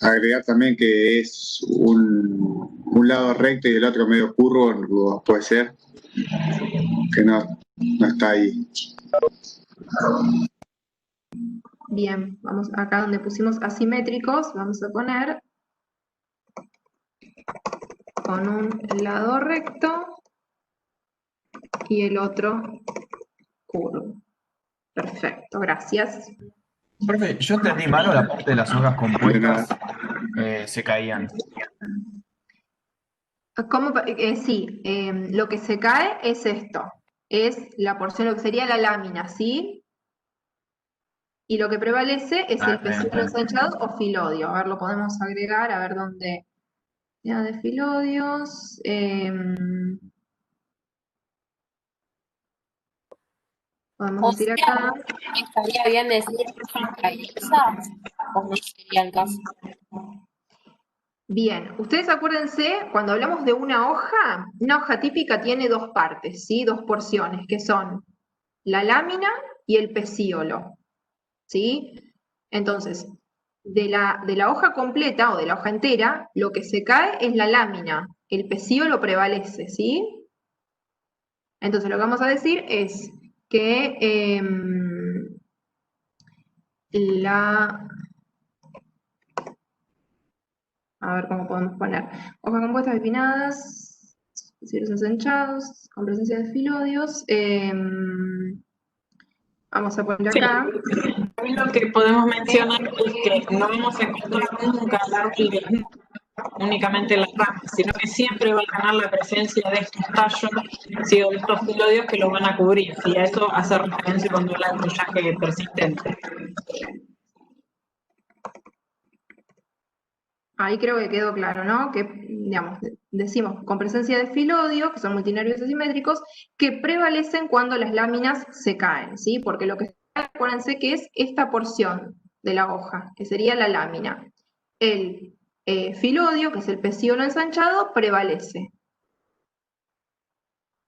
agregar también que es un lado recto y el otro medio curvo, puede ser, que no está ahí. Bien, vamos acá donde pusimos asimétricos, vamos a poner con un lado recto y el otro curvo. Perfecto, gracias. Profe, yo entendí mal o la parte de las hojas compuestas se caían. Sí, lo que se cae es esto, es la porción, lo que sería la lámina, ¿sí? Y lo que prevalece es el pecíolo ensanchado o filodio. A ver, lo podemos agregar, a ver dónde. Ya de filodios. Podemos decir acá. ¿Estaría bien decir cabezas o no sería el caso? Bien, ustedes acuérdense, cuando hablamos de una hoja típica tiene dos partes, ¿sí? Dos porciones, que son la lámina y el pecíolo, ¿sí? Entonces, de la hoja completa o de la hoja entera, lo que se cae es la lámina, el pecíolo prevalece, ¿sí? Entonces, lo que vamos a decir es que a ver cómo podemos poner. Hojas compuestas bipinnadas, pecíolos ensanchados, con presencia de filodios. Vamos a poner acá. Sí. Lo que podemos mencionar es que no vamos a encontrar nunca el árbol únicamente las ramas, sino que siempre va a ganar la presencia de estos tallos, ¿sí? O de estos filodios que lo van a cubrir, y a eso hace referencia cuando habla de follaje persistente. Ahí creo que quedó claro, ¿no? Que, digamos, decimos con presencia de filodio, que son multinarios asimétricos, que prevalecen cuando las láminas se caen, ¿sí? Porque lo que se cae, acuérdense que es esta porción de la hoja, que sería la lámina. El filodio, que es el pecíolo ensanchado, prevalece.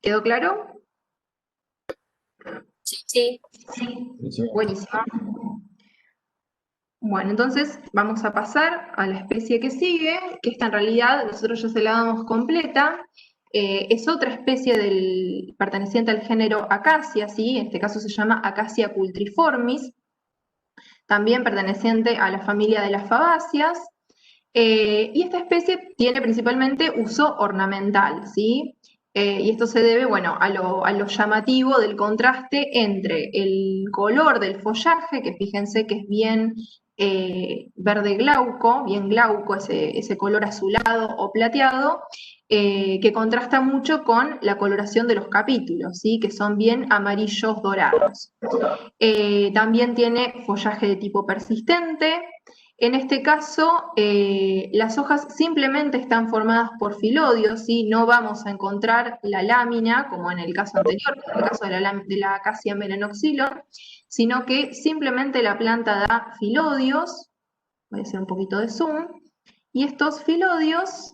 ¿Quedó claro? Sí. Buenísimo. Bueno, entonces vamos a pasar a la especie que sigue, que esta en realidad nosotros ya se la damos completa. Es otra especie perteneciente al género Acacia, ¿sí? En este caso se llama Acacia cultriformis, también perteneciente a la familia de las fabáceas. Y esta especie tiene principalmente uso ornamental, ¿sí? Y esto se debe, bueno, a lo llamativo del contraste entre el color del follaje, que fíjense que es bien verde glauco, bien glauco, ese color azulado o plateado, que contrasta mucho con la coloración de los capítulos, ¿sí? Que son bien amarillos dorados. También tiene follaje de tipo persistente. En este caso, las hojas simplemente están formadas por filodios, ¿sí? No vamos a encontrar la lámina, como en el caso anterior, en el caso de la Acacia melanoxylon, sino que simplemente la planta da filodios. Voy a hacer un poquito de zoom. Y estos filodios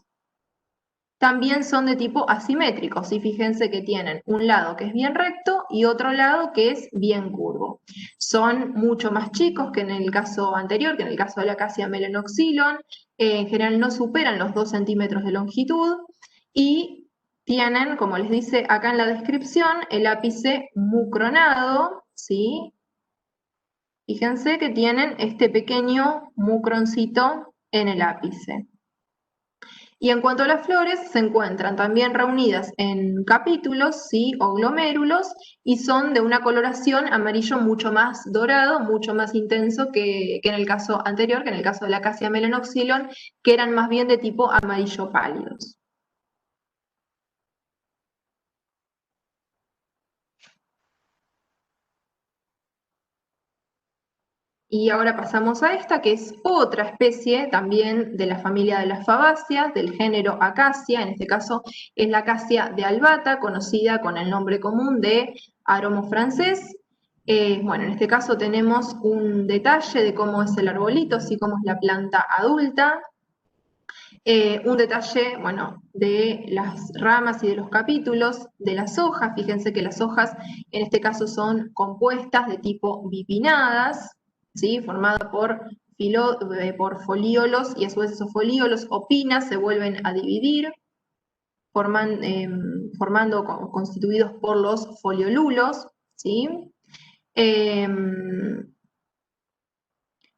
también son de tipo asimétrico, ¿sí? Fíjense que tienen un lado que es bien recto y otro lado que es bien curvo. Son mucho más chicos que en el caso anterior, que en el caso de la Acacia melanoxylon. En general no superan los 2 centímetros de longitud y tienen, como les dice acá en la descripción, el ápice mucronado, ¿sí? Fíjense que tienen este pequeño mucroncito en el ápice. Y en cuanto a las flores, se encuentran también reunidas en capítulos, ¿sí? O glomérulos, y son de una coloración amarillo mucho más dorado, mucho más intenso que en el caso anterior, que en el caso de la Acacia melanoxylon, que eran más bien de tipo amarillo pálidos. Y ahora pasamos a esta, que es otra especie también de la familia de las fabáceas, del género Acacia, en este caso es la Acacia de albata, conocida con el nombre común de aromo francés. Bueno, en este caso tenemos un detalle de cómo es el arbolito, así como es la planta adulta. Un detalle, bueno, de las ramas y de los capítulos, de las hojas. Fíjense que las hojas en este caso son compuestas de tipo bipinnadas, ¿sí? Formadas por folíolos, y a su vez esos folíolos o pinas se vuelven a dividir, constituidos por los foliolulos, ¿sí?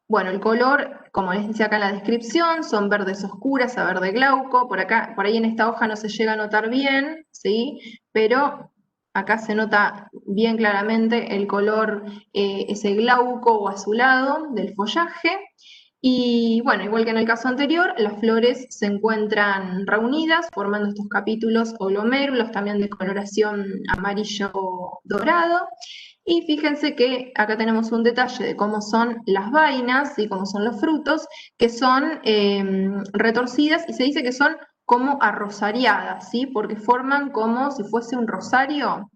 Bueno, el color, como les decía acá en la descripción, son verdes oscuras a verde glauco. Por acá, por ahí en esta hoja no se llega a notar bien, ¿sí? Pero acá se nota bien claramente el color, ese glauco o azulado del follaje. Y bueno, igual que en el caso anterior, las flores se encuentran reunidas formando estos capítulos o glomérulos, también de coloración amarillo dorado. Y fíjense que acá tenemos un detalle de cómo son las vainas y cómo son los frutos, que son retorcidas, y se dice que son como arrosariadas, ¿sí? Porque forman como si fuese un rosario.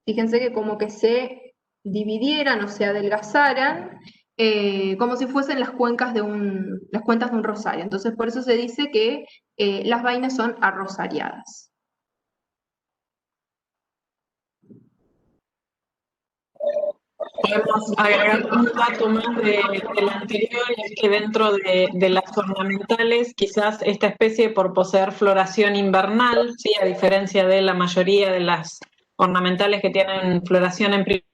Fíjense que como que se dividieran o se adelgazaran, como si fuesen las cuencas las cuentas de un rosario. Entonces por eso se dice que las vainas son arrosariadas. Podemos agregar un dato más del anterior, y es que dentro de las ornamentales, quizás esta especie, por poseer floración invernal, ¿sí? A diferencia de la mayoría de las ornamentales que tienen floración en primavera,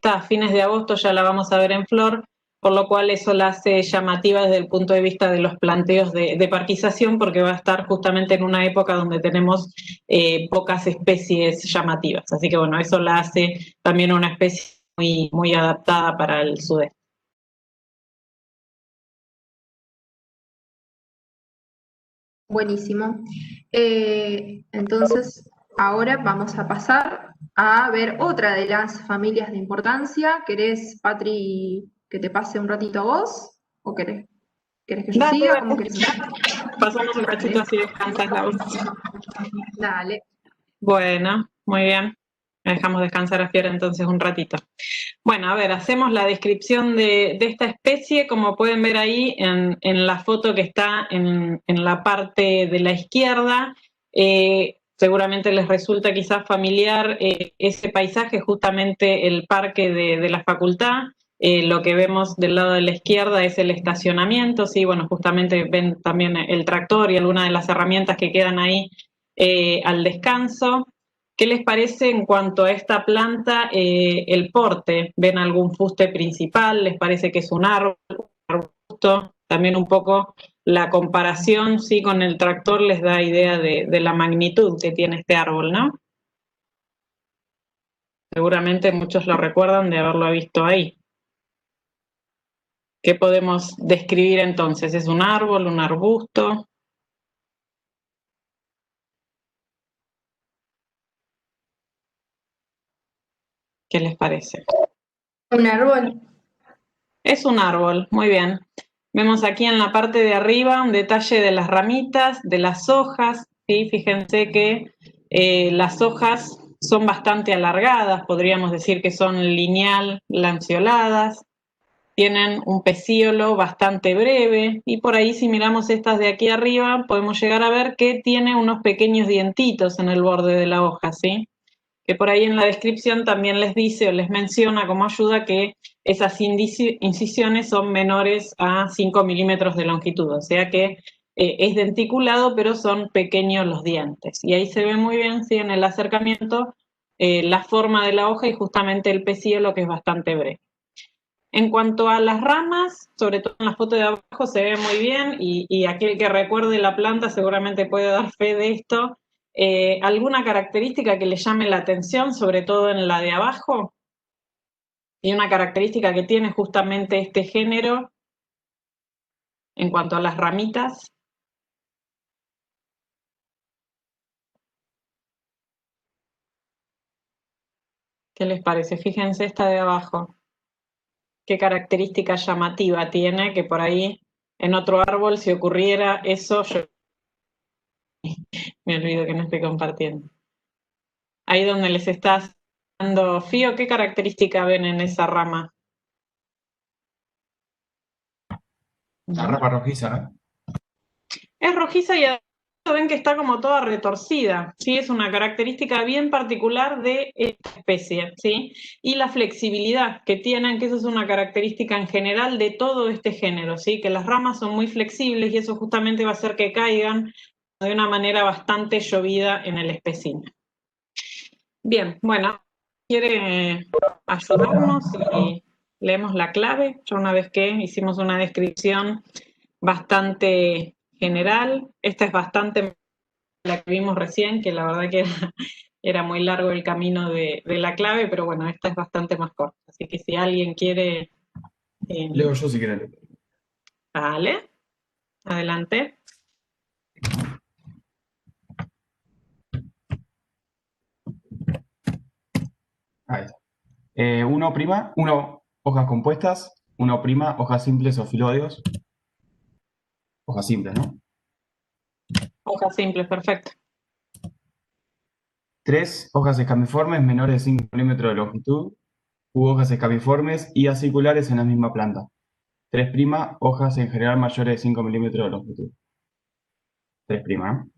a fines de agosto ya la vamos a ver en flor, por lo cual eso la hace llamativa desde el punto de vista de los planteos de parquización, porque va a estar justamente en una época donde tenemos pocas especies llamativas. Así que bueno, eso la hace también una especie muy, muy adaptada para el sudeste. Buenísimo. Entonces, ahora vamos a pasar a ver otra de las familias de importancia. ¿Querés, Patri, que te pase un ratito a vos? ¿O querés que yo Dale, siga? dale. ¿Cómo querés hacer? Pasamos un cachito así descansas la voz. Dale. Bueno, muy bien. Dejamos descansar a Fiora entonces un ratito. Bueno, a ver, hacemos la descripción de esta especie. Como pueden ver ahí en la foto que está en la parte de la izquierda, seguramente les resulta quizás familiar ese paisaje, justamente el parque de la facultad. Lo que vemos del lado de la izquierda es el estacionamiento, sí, bueno, justamente ven también el tractor y algunas de las herramientas que quedan ahí al descanso. ¿Qué les parece en cuanto a esta planta, el porte? ¿Ven algún fuste principal? ¿Les parece que es un árbol, un arbusto? También un poco la comparación, sí, con el tractor les da idea de la magnitud que tiene este árbol, ¿no? Seguramente muchos lo recuerdan de haberlo visto ahí. ¿Qué podemos describir entonces? ¿Es un árbol, un arbusto? ¿Qué les parece? Un árbol. Es un árbol, muy bien. Vemos aquí en la parte de arriba un detalle de las ramitas, de las hojas, ¿sí? Fíjense que las hojas son bastante alargadas, podríamos decir que son lineal lanceoladas, tienen un pecíolo bastante breve, y por ahí si miramos estas de aquí arriba podemos llegar a ver que tiene unos pequeños dientitos en el borde de la hoja, ¿sí? Que por ahí en la descripción también les dice o les menciona como ayuda que esas incisiones son menores a 5 milímetros de longitud, o sea que es denticulado, pero son pequeños los dientes. Y ahí se ve muy bien, sí, en el acercamiento, la forma de la hoja y justamente el pecíolo, que es bastante breve. En cuanto a las ramas, sobre todo en la foto de abajo se ve muy bien, y aquel que recuerde la planta seguramente puede dar fe de esto. ¿Alguna característica que le llame la atención, sobre todo en la de abajo? Y una característica que tiene justamente este género en cuanto a las ramitas. ¿Qué les parece? Fíjense esta de abajo. ¿Qué característica llamativa tiene? Que por ahí en otro árbol, si ocurriera eso, yo me olvido que no estoy compartiendo. Ahí donde les estás dando fío, ¿qué característica ven en esa rama? La rama rojiza, ¿no? Es rojiza y además ven que está como toda retorcida, ¿sí? Es una característica bien particular de esta especie, ¿sí? Y la flexibilidad que tienen, que eso es una característica en general de todo este género, ¿sí? Que las ramas son muy flexibles y eso justamente va a hacer que caigan de una manera bastante llovida en el espécimen. Bien, bueno, ¿quiere ayudarnos y leemos la clave? Ya una vez que hicimos una descripción bastante general, esta es bastante la que vimos recién, que la verdad que era muy largo el camino de la clave, pero bueno, esta es bastante más corta. Así que si alguien quiere... Leo yo si quieren. Vale, adelante. Ahí está. 1', hojas compuestas. 1', hojas simples o filódeos. Hojas simples, ¿no? Hojas simples, perfecto. 3, hojas escamiformes menores de 5 milímetros de longitud, u hojas escamiformes y aciculares en la misma planta. 3', hojas en general mayores de 5 milímetros de longitud. 3', ¿no?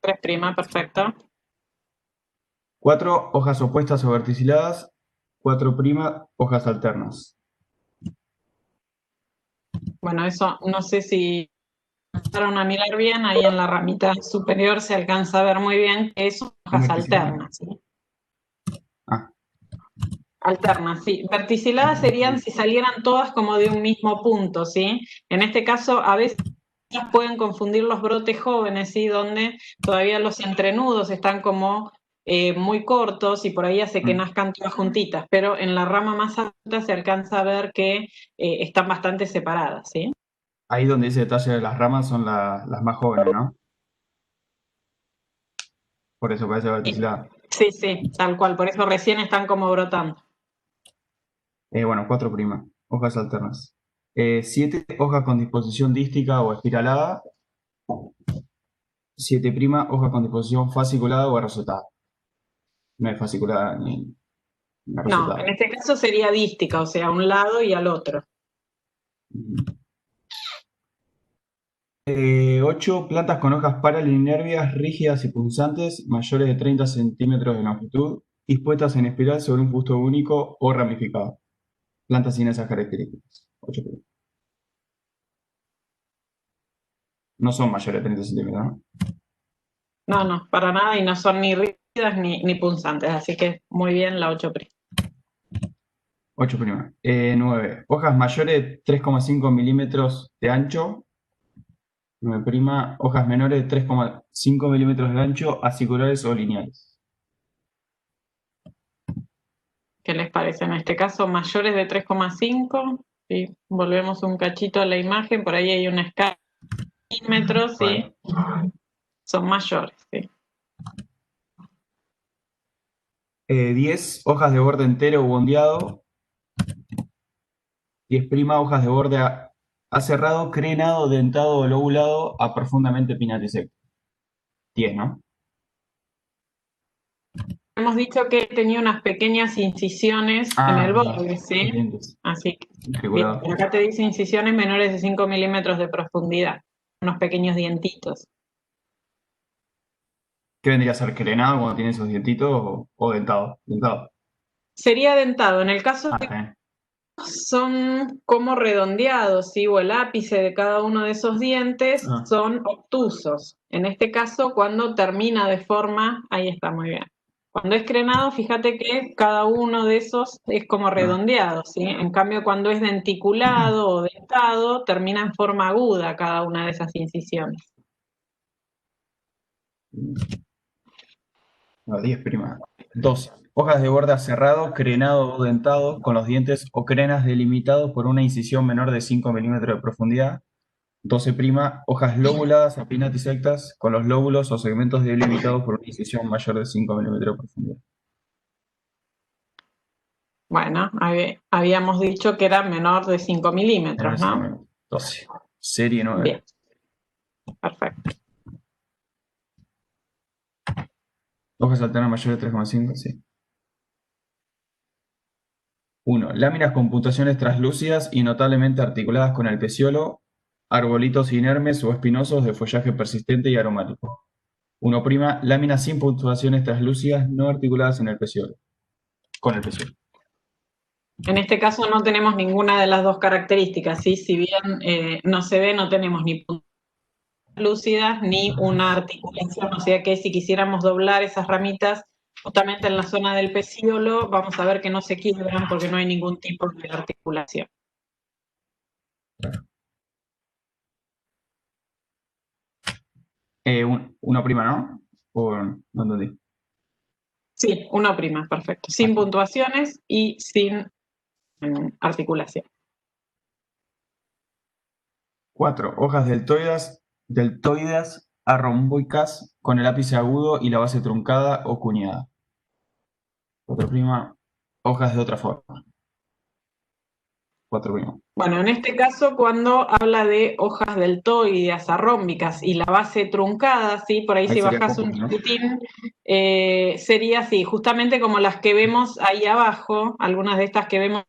3', perfecto. 4, hojas opuestas o verticiladas. 4', hojas alternas. Bueno, eso no sé si empezaron a mirar bien, ahí en la ramita superior se alcanza a ver muy bien que son hojas alternas, ¿sí? Alternas, sí. Verticiladas serían si salieran todas como de un mismo punto, ¿sí? En este caso, a veces pueden confundir los brotes jóvenes, ¿sí? Donde todavía los entrenudos están como muy cortos y por ahí hace que nazcan todas juntitas, pero en la rama más alta se alcanza a ver que están bastante separadas, ¿sí? Ahí donde dice detalle de las ramas son las más jóvenes, ¿no? Por eso parece verticilada. Sí, sí, tal cual, por eso recién están como brotando. Bueno, 4', hojas alternas. 7, hojas con disposición dística o espiralada. 7', hoja con disposición fasciculada o arrosetada. No es fasciculada ni arrosetada. No, en este caso sería dística, o sea, a un lado y al otro. 8, plantas con hojas paralineares, rígidas y punzantes, mayores de 30 centímetros de longitud, dispuestas en espiral sobre un fusto único o ramificado. Plantas sin esas características. 8'. No son mayores de 30 centímetros, ¿no? No, no, para nada, y no son ni rígidas ni punzantes, así que muy bien la 8'. 8'. 9, hojas mayores de 3,5 milímetros de ancho. 9', hojas menores de 3,5 milímetros de ancho, aciculares o lineales. ¿Qué les parece? En este caso, mayores de 3,5. ¿Sí? Volvemos un cachito a la imagen, por ahí hay una escala de milímetros, ¿sí? Son mayores, ¿sí? 10, hojas de borde entero o ondeado. 10', hojas de borde aserrado, crenado, dentado o lobulado a profundamente pinnatisecto. 10, ¿no? Hemos dicho que tenía unas pequeñas incisiones en el borde, ¿sí? Así que, bien, acá te dice incisiones menores de 5 milímetros de profundidad, unos pequeños dientitos. ¿Qué vendría a ser crenado cuando tiene esos dientitos o dentado? Dentado. Sería dentado, en el caso de que son como redondeados, ¿sí? O el ápice de cada uno de esos dientes son obtusos. En este caso, cuando termina de forma, ahí está, muy bien. Cuando es crenado, fíjate que cada uno de esos es como redondeado, ¿sí? En cambio, cuando es denticulado o dentado, termina en forma aguda cada una de esas incisiones. No, 10 prima. 12. Hojas de borde cerrado, crenado o dentado, con los dientes o crenas delimitados por una incisión menor de 5 milímetros de profundidad. 12 prima. Hojas lobuladas, apinatisectas, con los lóbulos o segmentos delimitados por una incisión mayor de 5 milímetros de profundidad. Bueno, habíamos dicho que era menor de 5 milímetros, ¿no? 12. Serie 9. Bien, perfecto. Hojas alternas mayores de 3,5, sí. 1. Láminas con puntuaciones translúcidas y notablemente articuladas con el peciolo, arbolitos inermes o espinosos de follaje persistente y aromático. 1'. Láminas sin puntuaciones translúcidas no articuladas en el peciolo. Con el peciolo. En este caso no tenemos ninguna de las dos características, ¿sí? Si bien no se ve, no tenemos ni puntuaciones lúcidas ni una articulación, o sea que si quisiéramos doblar esas ramitas justamente en la zona del peciolo, vamos a ver que no se quiebran porque no hay ningún tipo de articulación. Una prima, ¿no? ¿O no entendí? Sí, 1', perfecto. Sin puntuaciones y sin articulación. 4. Hojas deltoides a romboicas con el ápice agudo y la base truncada o cuñada. 4'. Hojas de otra forma. 4'. Bueno, en este caso, cuando habla de hojas deltoides, arrómbicas y la base truncada, ¿sí? Por ahí si sería bajas poco, un ¿no? chiquitín, sería así, justamente como las que vemos ahí abajo, algunas de estas que vemos,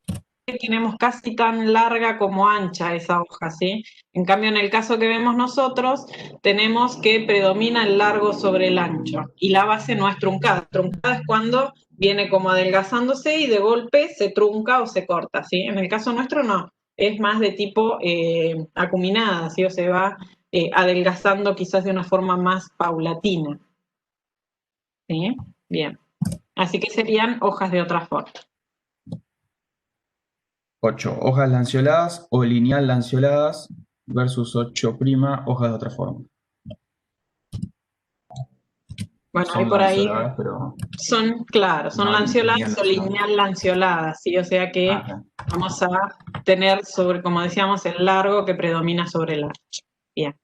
tenemos casi tan larga como ancha esa hoja, ¿sí? En cambio, en el caso que vemos nosotros, tenemos que predomina el largo sobre el ancho y la base no es truncada. Truncada es cuando viene como adelgazándose y de golpe se trunca o se corta, ¿sí? En el caso nuestro no, es más de tipo acuminada, ¿sí? O se va adelgazando quizás de una forma más paulatina. ¿Sí? Bien. Así que serían hojas de otra forma. 8. Hojas lanceoladas o lineal lanceoladas versus 8', hojas de otra forma. Bueno, Son ahí por ahí lanceoladas, pero son, claro, son no lanceoladas o lineal lanceoladas, ¿sí? O sea que vamos a tener sobre, como decíamos, el largo que predomina sobre el ancho. Bien.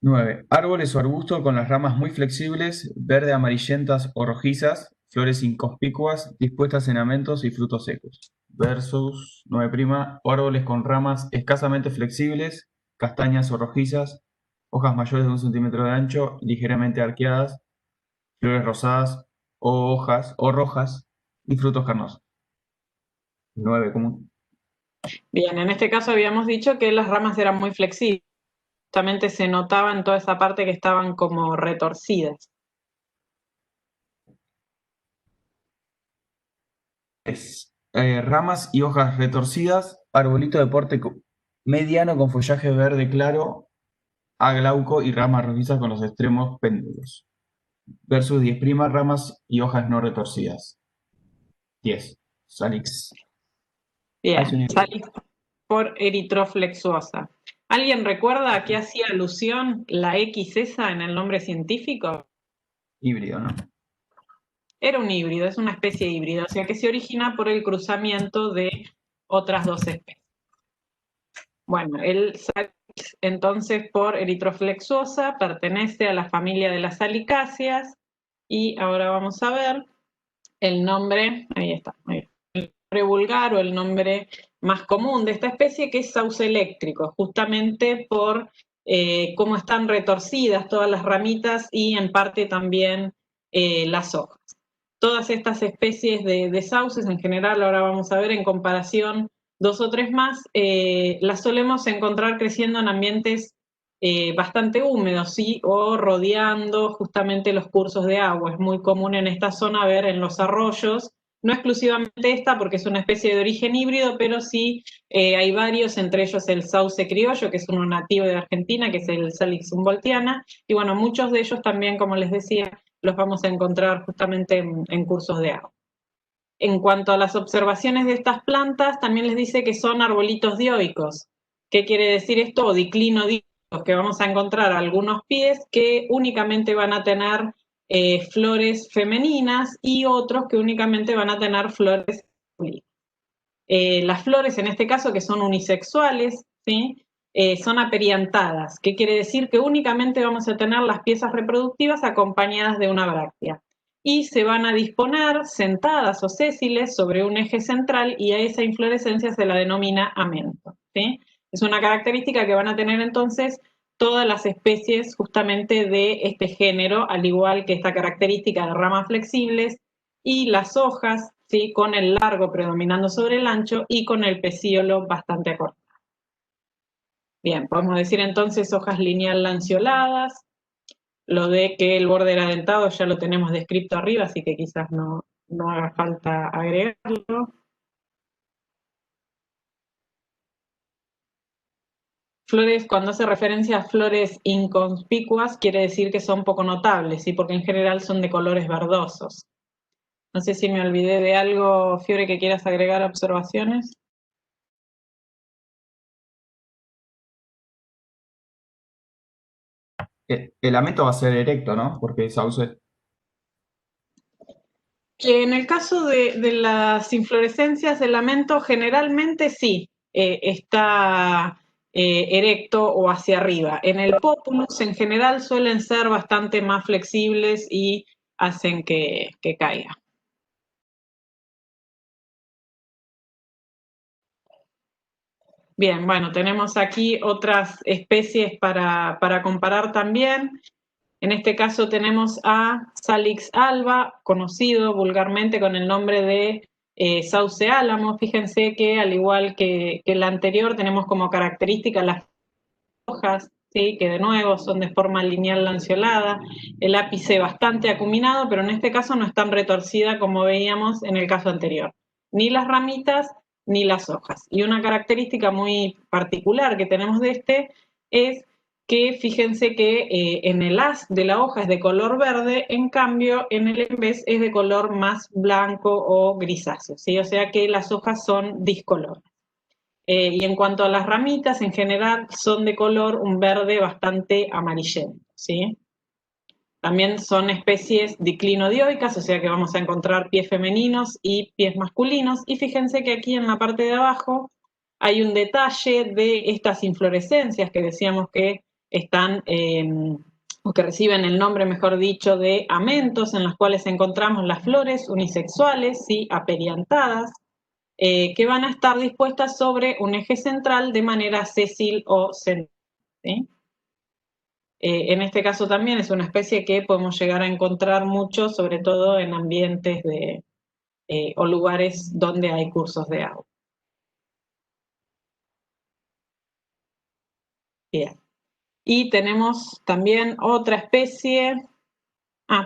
9. Árboles o arbustos con las ramas muy flexibles, verde amarillentas o rojizas, flores inconspicuas, dispuestas en amentos y frutos secos. Versus 9', o árboles con ramas escasamente flexibles, castañas o rojizas, hojas mayores de 1 centímetro de ancho, ligeramente arqueadas, flores rosadas o hojas o rojas y frutos carnosos. 9 común. Bien, en este caso habíamos dicho que las ramas eran muy flexibles. Justamente se notaba en toda esa parte que estaban como retorcidas. Ramas y hojas retorcidas, arbolito de porte mediano con follaje verde claro a glauco y ramas rojizas con los extremos péndulos. Versus 10', ramas y hojas no retorcidas. 10. Salix. Bien, Salix por eritroflexuosa. ¿Alguien recuerda a qué hacía alusión la X esa en el nombre científico? Híbrido, ¿no? Era un híbrido, es una especie de híbrido, o sea que se origina por el cruzamiento de otras dos especies. Bueno, el Salix, entonces, por eritroflexuosa, pertenece a la familia de las salicáceas y ahora vamos a ver el nombre, ahí está, el nombre vulgar o el nombre más común de esta especie, que es sauce eléctrico, justamente por cómo están retorcidas todas las ramitas y en parte también las hojas. Todas estas especies de sauces, en general, ahora vamos a ver en comparación 2 o 3 más, las solemos encontrar creciendo en ambientes bastante húmedos, ¿sí? O rodeando justamente los cursos de agua. Es muy común en esta zona ver en los arroyos, no exclusivamente esta porque es una especie de origen híbrido, pero sí hay varios, entre ellos el sauce criollo, que es uno nativo de Argentina, que es el Salix humboldtiana, y bueno, muchos de ellos también, como les decía, los vamos a encontrar justamente en cursos de agua. En cuanto a las observaciones de estas plantas, también les dice que son arbolitos dioicos. ¿Qué quiere decir esto? O diclinodioicos, que vamos a encontrar algunos pies que únicamente van a tener flores femeninas y otros que únicamente van a tener flores masculinas. Las flores, en este caso, que son unisexuales, ¿sí? Son aperiantadas. ¿Qué quiere decir? Que únicamente vamos a tener las piezas reproductivas acompañadas de una bráctea. Y se van a disponer sentadas o sésiles sobre un eje central y a esa inflorescencia se la denomina amento, ¿sí? Es una característica que van a tener entonces todas las especies justamente de este género, al igual que esta característica de ramas flexibles y las hojas, ¿sí? Con el largo predominando sobre el ancho y con el pecíolo bastante acortado. Bien, podemos decir entonces hojas lineal lanceoladas. Lo de que el borde era dentado ya lo tenemos descrito arriba, así que quizás no haga falta agregarlo. Flores, cuando hace referencia a flores inconspicuas, quiere decir que son poco notables, ¿sí? Porque en general son de colores verdosos. No sé si me olvidé de algo, Fiore, que quieras agregar observaciones. El amento va a ser erecto, ¿no? Porque es sauce. En el caso de las inflorescencias, el amento generalmente sí está erecto o hacia arriba. En el populus, en general, suelen ser bastante más flexibles y hacen que caiga. Bien, bueno, tenemos aquí otras especies para comparar también. En este caso tenemos a Salix alba, conocido vulgarmente con el nombre de sauce álamo. Fíjense que al igual que el anterior tenemos como característica las hojas, ¿sí? Que de nuevo son de forma lineal lanceolada, el ápice bastante acuminado, pero en este caso no es tan retorcida como veíamos en el caso anterior. Ni las ramitas ni las hojas. Y una característica muy particular que tenemos de este es que fíjense que en el haz de la hoja es de color verde, en cambio en el embés es de color más blanco o grisáceo, ¿sí? O sea que las hojas son discoloras. Y en cuanto a las ramitas, en general son de color un verde bastante amarillento, ¿sí? También son especies diclinodioicas, o sea que vamos a encontrar pies femeninos y pies masculinos. Y fíjense que aquí en la parte de abajo hay un detalle de estas inflorescencias que decíamos que están, o que reciben el nombre, mejor dicho, de amentos, en las cuales encontramos las flores unisexuales, ¿sí? Aperiantadas, que van a estar dispuestas sobre un eje central de manera sésil o central, ¿sí? En este caso también es una especie que podemos llegar a encontrar mucho, sobre todo en ambientes o lugares donde hay cursos de agua. Bien. Y tenemos también otra especie.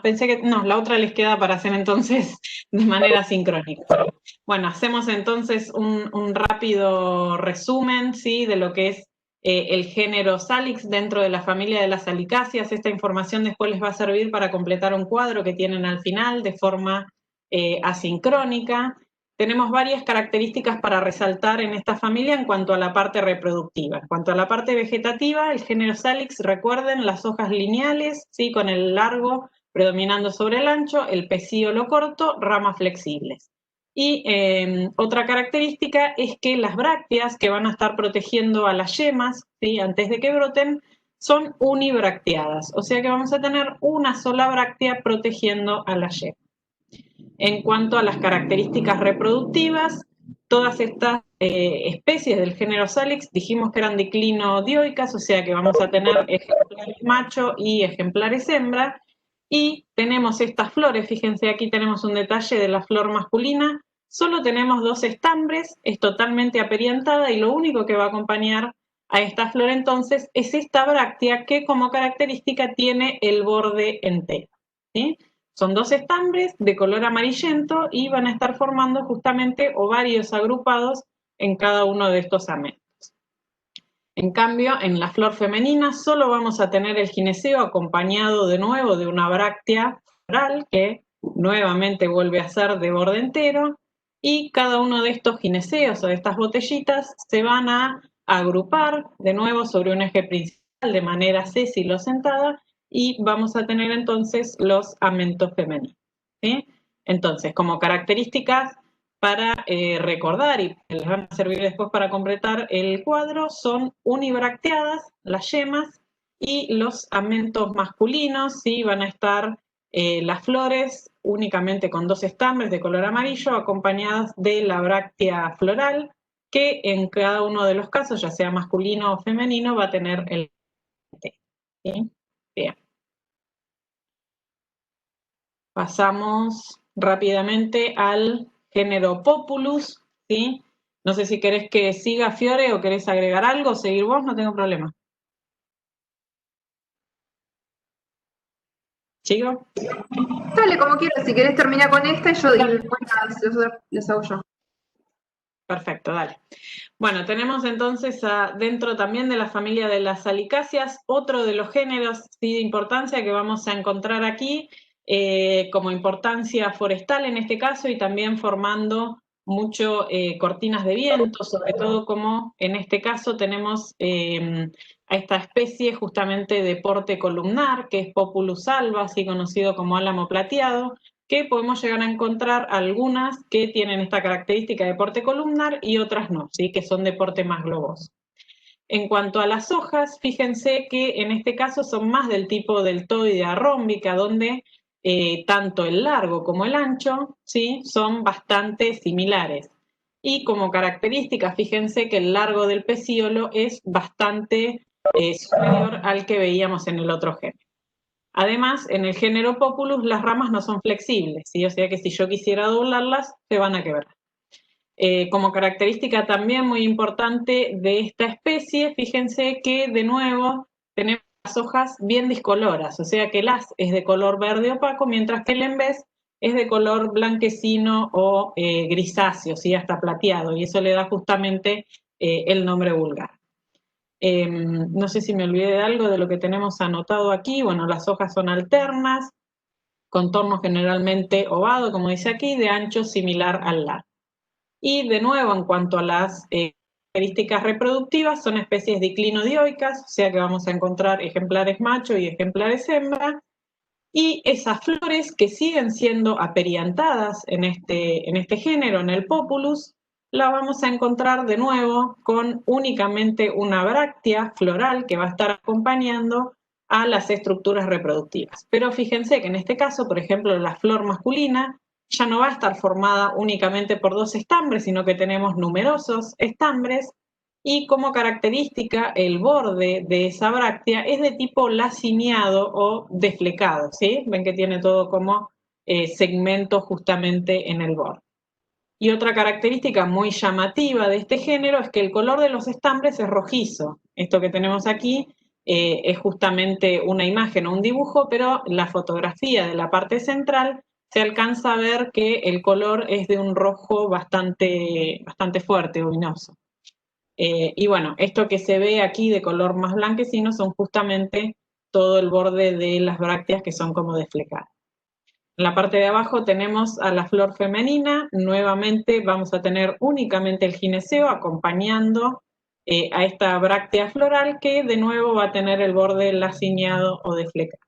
Pensé que no, la otra les queda para hacer entonces de manera sincrónica. Bueno, hacemos entonces un rápido resumen, ¿sí? De lo que es el género Salix dentro de la familia de las salicáceas. Esta información después les va a servir para completar un cuadro que tienen al final de forma asincrónica. Tenemos varias características para resaltar en esta familia en cuanto a la parte reproductiva. En cuanto a la parte vegetativa, el género Salix, recuerden, las hojas lineales, ¿sí? Con el largo predominando sobre el ancho, el pecíolo corto, ramas flexibles. Y otra característica es que las brácteas que van a estar protegiendo a las yemas, ¿sí? Antes de que broten, son unibracteadas, o sea que vamos a tener una sola bráctea protegiendo a la yema. En cuanto a las características reproductivas, todas estas especies del género Salix dijimos que eran diclinodioicas, o sea que vamos a tener ejemplares macho y ejemplares hembra. Y tenemos estas flores, fíjense aquí tenemos un detalle de la flor masculina, solo tenemos 2 estambres, es totalmente aperiantada y lo único que va a acompañar a esta flor entonces es esta bráctea que como característica tiene el borde entero, ¿sí? Son 2 estambres de color amarillento y van a estar formando justamente ovarios agrupados en cada uno de estos amentos. En cambio, en la flor femenina solo vamos a tener el gineceo acompañado de nuevo de una bráctea floral, que nuevamente vuelve a ser de borde entero, y cada uno de estos gineceos o de estas botellitas se van a agrupar de nuevo sobre un eje principal de manera sésilo sentada, y vamos a tener entonces los amentos femeninos, ¿sí? Entonces, como características para recordar y que les van a servir después para completar el cuadro, son unibracteadas las yemas, y los amentos masculinos, ¿sí? Van a estar las flores únicamente con 2 estambres de color amarillo acompañadas de la bráctea floral, que en cada uno de los casos, ya sea masculino o femenino, va a tener el T, ¿sí? Bien. Pasamos rápidamente al género Populus, ¿sí? No sé si querés que siga Fiore o querés agregar algo, seguir vos, no tengo problema. ¿Sigo? Dale, como quieras, si querés terminar con esta y después les hago yo. Perfecto, dale. Bueno, tenemos entonces dentro también de la familia de las salicáceas otro de los géneros, ¿sí?, de importancia que vamos a encontrar aquí, como importancia forestal en este caso, y también formando mucho cortinas de viento, sobre todo como en este caso tenemos a esta especie justamente de porte columnar, que es Populus alba, así conocido como álamo plateado, que podemos llegar a encontrar algunas que tienen esta característica de porte columnar y otras no, ¿sí?, que son de porte más globoso. En cuanto a las hojas, fíjense que en este caso son más del tipo deltoidea rómbica, donde tanto el largo como el ancho, ¿sí?, son bastante similares. Y como característica, fíjense que el largo del pecíolo es bastante superior al que veíamos en el otro género. Además, en el género Populus las ramas no son flexibles, ¿sí? O sea que si yo quisiera doblarlas, se van a quebrar. Como característica también muy importante de esta especie, fíjense que de nuevo tenemos las hojas bien discoloras, o sea que el haz es de color verde opaco, mientras que el embés es de color blanquecino o grisáceo, ¿sí?, hasta plateado, y eso le da justamente el nombre vulgar. No sé si me olvidé de algo de lo que tenemos anotado aquí. Bueno, las hojas son alternas, contorno generalmente ovado, como dice aquí, de ancho similar al largo. Y de nuevo, en cuanto a las características reproductivas, son especies diclinodioicas, o sea que vamos a encontrar ejemplares macho y ejemplares hembra, y esas flores que siguen siendo aperiantadas en este género, en el Populus, la vamos a encontrar de nuevo con únicamente una bráctea floral que va a estar acompañando a las estructuras reproductivas. Pero fíjense que en este caso, por ejemplo, la flor masculina ya no va a estar formada únicamente por 2 estambres, sino que tenemos numerosos estambres, y como característica el borde de esa bráctea es de tipo laciniado o deflecado, ¿sí? Ven que tiene todo como segmentos justamente en el borde. Y otra característica muy llamativa de este género es que el color de los estambres es rojizo. Esto que tenemos aquí es justamente una imagen o un dibujo, pero la fotografía de la parte central se alcanza a ver que el color es de un rojo bastante fuerte, luminoso. Y bueno, esto que se ve aquí de color más blanquecino son justamente todo el borde de las brácteas que son como desflecadas. En la parte de abajo tenemos a la flor femenina, nuevamente vamos a tener únicamente el gineceo acompañando a esta bráctea floral que de nuevo va a tener el borde laciniado o desflecado.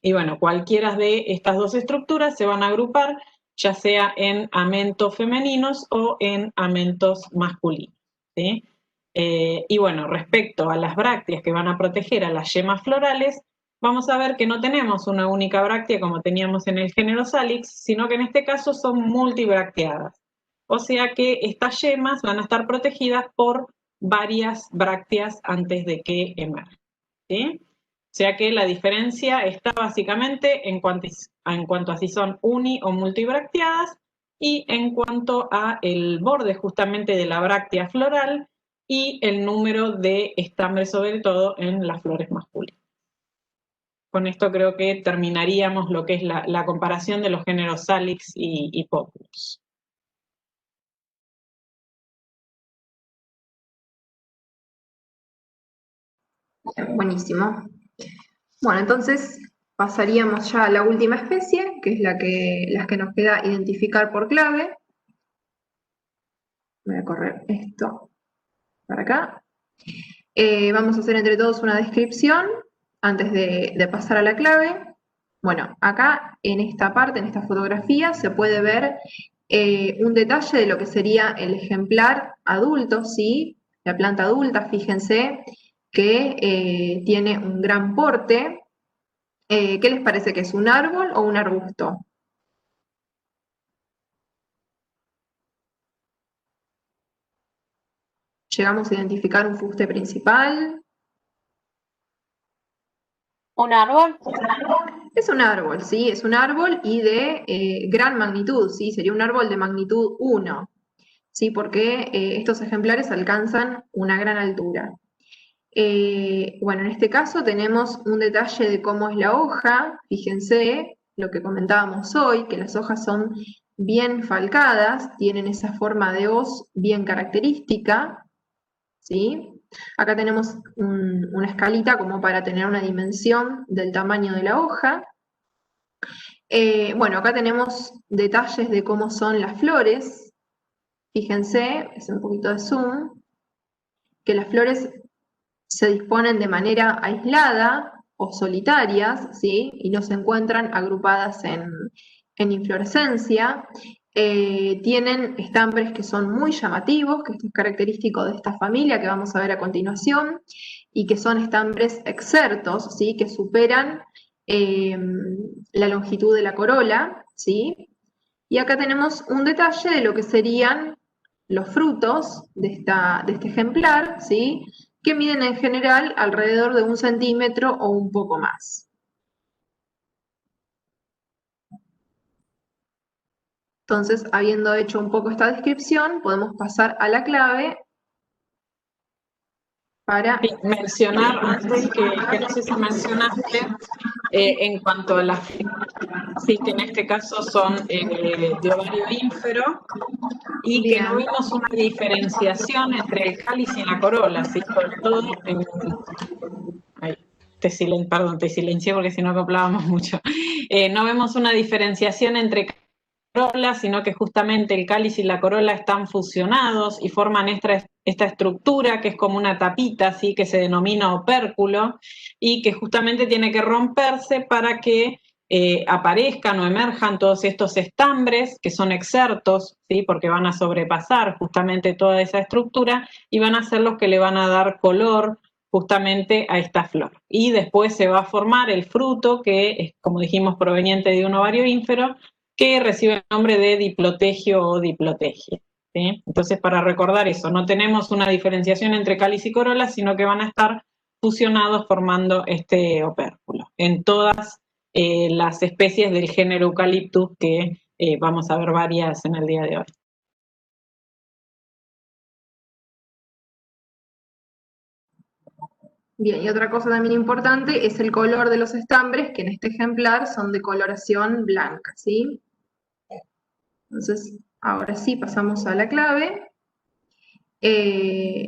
Y bueno, cualquiera de estas dos estructuras se van a agrupar ya sea en amentos femeninos o en amentos masculinos, ¿sí? Y bueno, respecto a las brácteas que van a proteger a las yemas florales, vamos a ver que no tenemos una única bráctea como teníamos en el género Salix, sino que en este caso son multibracteadas. O sea que estas yemas van a estar protegidas por varias brácteas antes de que emerjan, ¿sí? O sea que la diferencia está básicamente en cuanto a si son uni o multibracteadas, y en cuanto a el borde justamente de la bráctea floral y el número de estambres, sobre todo en las flores masculinas. Con esto creo que terminaríamos lo que es la comparación de los géneros Salix y Populus. Buenísimo. Bueno, entonces pasaríamos ya a la última especie, que es las que nos queda identificar por clave. Voy a correr esto para acá. Vamos a hacer entre todos una descripción antes de pasar a la clave. Bueno, acá en esta parte, en esta fotografía, se puede ver un detalle de lo que sería el ejemplar adulto, ¿sí? La planta adulta, fíjense que tiene un gran porte. ¿Qué les parece que es, un árbol o un arbusto? Llegamos a identificar un fuste principal. ¿Un árbol? Es un árbol, ¿sí? Es un árbol y de gran magnitud, ¿sí? Sería un árbol de magnitud 1, ¿sí? Porque estos ejemplares alcanzan una gran altura. Bueno, en este caso tenemos un detalle de cómo es la hoja. Fíjense lo que comentábamos hoy, que las hojas son bien falcadas, tienen esa forma de hoz bien característica, ¿sí? Acá tenemos una escalita como para tener una dimensión del tamaño de la hoja. Bueno, acá tenemos detalles de cómo son las flores. Fíjense, es un poquito de zoom, que las flores se disponen de manera aislada o solitarias, ¿sí? Y no se encuentran agrupadas en inflorescencia. Tienen estambres que son muy llamativos, que esto es característico de esta familia que vamos a ver a continuación, y que son estambres exertos, ¿sí? Que superan la longitud de la corola, ¿sí? Y acá tenemos un detalle de lo que serían los frutos de este ejemplar, ¿sí? Que miden en general alrededor de 1 centímetro o un poco más. Entonces, habiendo hecho un poco esta descripción, podemos pasar a la clave para... Mencionar antes que no sé si mencionaste, en cuanto a las, sí, que en este caso son de ovario ínfero, y que no vimos una diferenciación entre el cáliz y la corola, ¿sí? Sobre todo perdón, te silencié porque si no acoplábamos mucho. No vemos una diferenciación entre corola, sino que justamente el cáliz y la corola están fusionados y forman esta estructura que es como una tapita, ¿sí? Que se denomina opérculo, y que justamente tiene que romperse para que aparezcan o emerjan todos estos estambres que son exertos, ¿sí? Porque van a sobrepasar justamente toda esa estructura y van a ser los que le van a dar color justamente a esta flor. Y después se va a formar el fruto, que es, como dijimos, proveniente de un ovario ínfero, que recibe el nombre de diplotegio o diplotegia, ¿sí? Entonces, para recordar eso, no tenemos una diferenciación entre cáliz y corola, sino que van a estar fusionados formando este opérculo en todas las especies del género Eucalyptus, que vamos a ver varias en el día de hoy. Bien, y otra cosa también importante es el color de los estambres, que en este ejemplar son de coloración blanca, ¿sí? Entonces, ahora sí pasamos a la clave.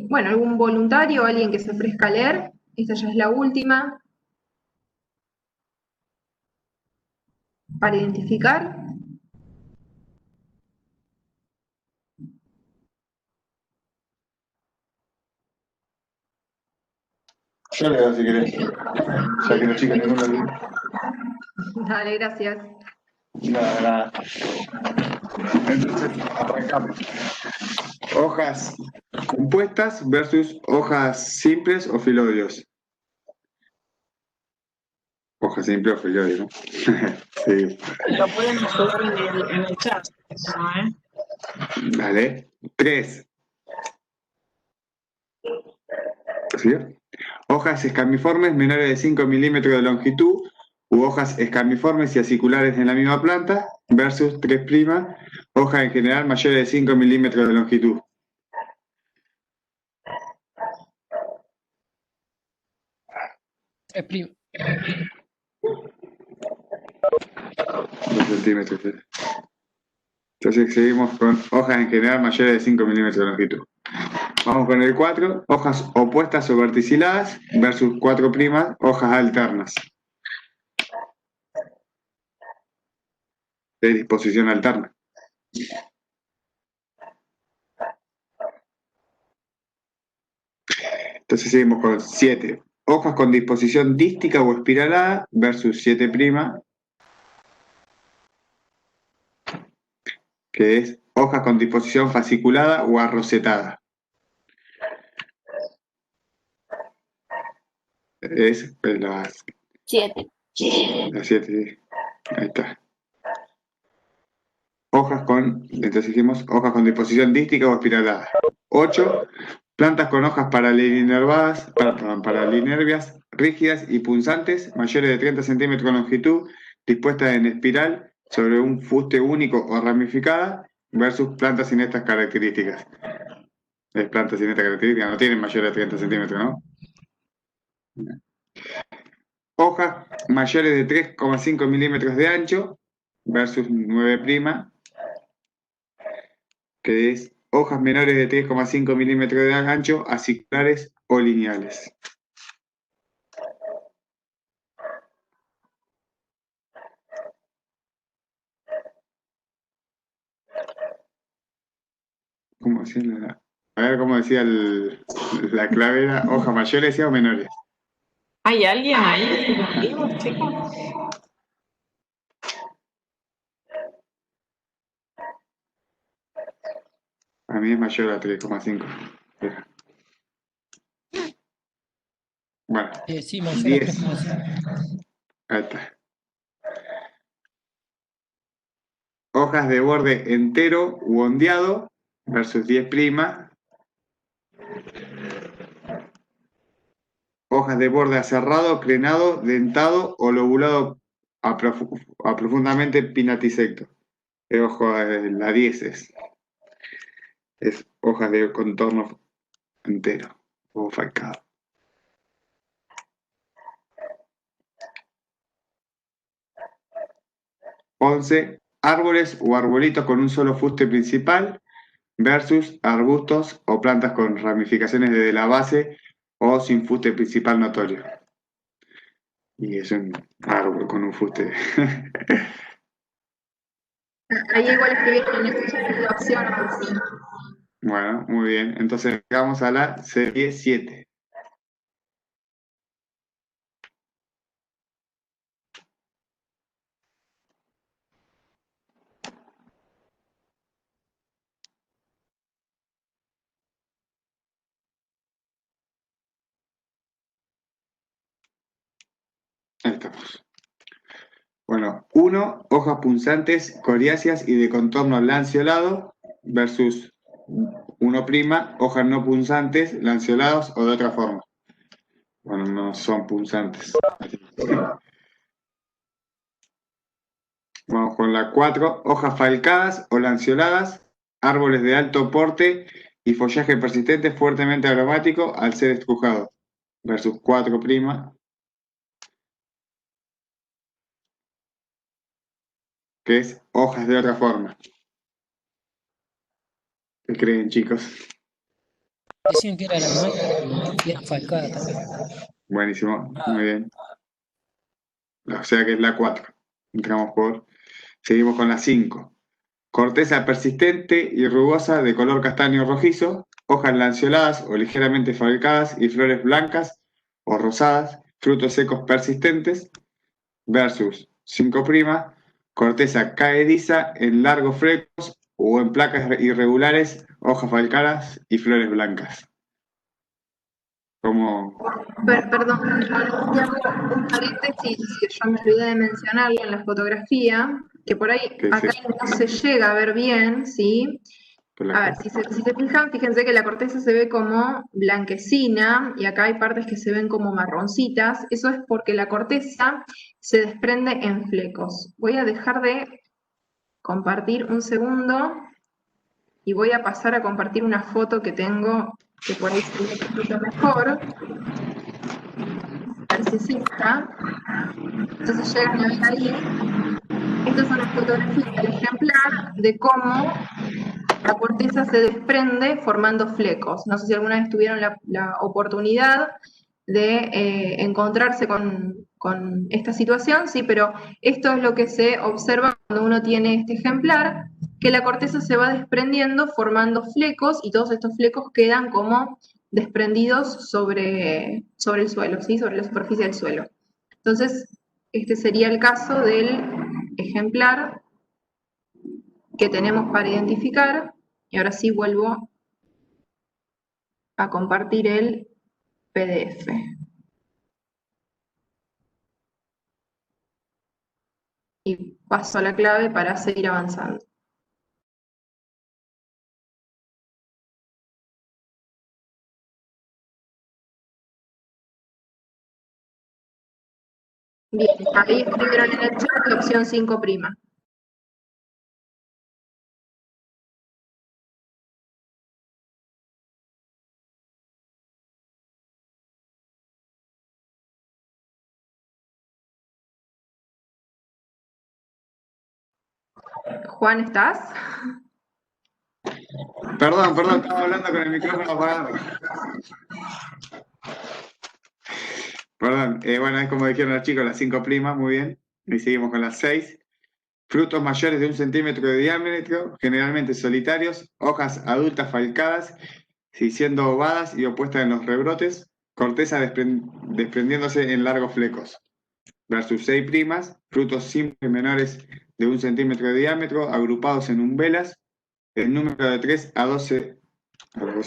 Bueno, ¿algún voluntario, alguien que se ofrezca a leer? Esta ya es la última. Para identificar. Yo le doy si querés, ya que los chicos ninguno. Dale, gracias. Nada. Entonces, arrancamos. Hojas compuestas versus hojas simples o filodios. Hojas simples o filodios, ¿no? Sí. Lo pueden ayudar en el chat, ¿no? Vale. 3. ¿Sí? Hojas escamiformes menores de 5 milímetros de longitud u hojas escamiformes y aciculares en la misma planta versus 3', hojas en general mayores de 5 milímetros de longitud. Es primo. 2 centímetros. Entonces seguimos con hojas en general mayores de 5 milímetros de longitud. Vamos con el 4, hojas opuestas o verticiladas versus 4', hojas alternas. de disposición alterna. Entonces seguimos con 7. Hojas con disposición dística o espiralada versus 7', que es hojas con disposición fasciculada o arrosetada. Es las 7. 7, sí. Ahí está. Entonces dijimos hojas con disposición dística o espiralada. 8. Plantas con hojas paralinervadas, paralinervias, rígidas y punzantes, mayores de 30 centímetros de longitud, dispuestas en espiral sobre un fuste único o ramificada, versus plantas sin estas características. Plantas sin estas características no tienen mayores de 30 centímetros, ¿no? Hojas mayores de 3,5 milímetros de ancho, versus 9', que es hojas menores de 3,5 milímetros de ancho, aciculares o lineales. ¿Cómo decía a ver cómo decía la clave? ¿Era hojas mayores, decía, o menores? ¿Hay alguien ahí? Chicos. A mí es mayor a 3,5. Bueno, Sí, mayor a 10. 3,5. Ahí está. Hojas de borde entero u ondeado versus 10'. Hojas de borde aserrado, crenado, dentado o lobulado a profundamente pinnatisecto. Ojo, la 10 es hojas de contorno entero o falcado. 11. Árboles o arbolitos con un solo fuste principal versus arbustos o plantas con ramificaciones desde la base o sin fuste principal notorio. Y es un árbol con un fuste. Ahí igual escribieron en esta opción. Sí. Bueno, muy bien. Entonces llegamos a la serie 7. Ahí estamos. Bueno, 1, hojas punzantes, coriáceas y de contorno lanceolado, versus 1', hojas no punzantes, lanceolados o de otra forma. Bueno, no son punzantes. Vamos con la 4, hojas falcadas o lanceoladas, árboles de alto porte y follaje persistente fuertemente aromático al ser estrujado, versus 4', que es hojas de otra forma. ¿Qué creen, chicos? Decían que era la más y era falcada también. Buenísimo, muy bien. O sea que es la 4. Seguimos con la 5. Corteza persistente y rugosa de color castaño rojizo, hojas lanceoladas o ligeramente falcadas y flores blancas o rosadas, frutos secos persistentes, versus 5', corteza caediza en largos flecos o en placas irregulares, hojas falcadas y flores blancas. Como... Perdón, un paréntesis que yo me olvidé de mencionarlo en la fotografía, que por ahí acá no se llega a ver bien, ¿sí? A ver, si se fijan, fíjense que la corteza se ve como blanquecina y acá hay partes que se ven como marroncitas. Eso es porque la corteza se desprende en flecos. Voy a dejar de compartir un segundo y voy a pasar a compartir una foto que tengo que por ahí se ve un poquito mejor. A ver si es esta. Entonces llegan a ver ahí. Esta es una fotografía del ejemplar de cómo la corteza se desprende formando flecos. No sé si alguna vez tuvieron la oportunidad de encontrarse con esta situación, sí, pero esto es lo que se observa uno tiene este ejemplar, que la corteza se va desprendiendo formando flecos y todos estos flecos quedan como desprendidos sobre el suelo, ¿sí? Sobre la superficie del suelo. Entonces, este sería el caso del ejemplar que tenemos para identificar. Y ahora sí vuelvo a compartir el PDF. Y paso a la clave para seguir avanzando. Bien, ahí escribieron en el chat la opción 5'. Juan, ¿estás? Perdón, estaba hablando con el micrófono apagado. Perdón, bueno, es como dijeron los chicos, las 5', muy bien. Y seguimos con las 6. Frutos mayores de 1 centímetro de diámetro, generalmente solitarios, hojas adultas falcadas, siendo ovadas y opuestas en los rebrotes, corteza desprendiéndose en largos flecos. Versus 6', frutos simples menores de 1 centímetro de diámetro, agrupados en umbelas, el número de 3 a 12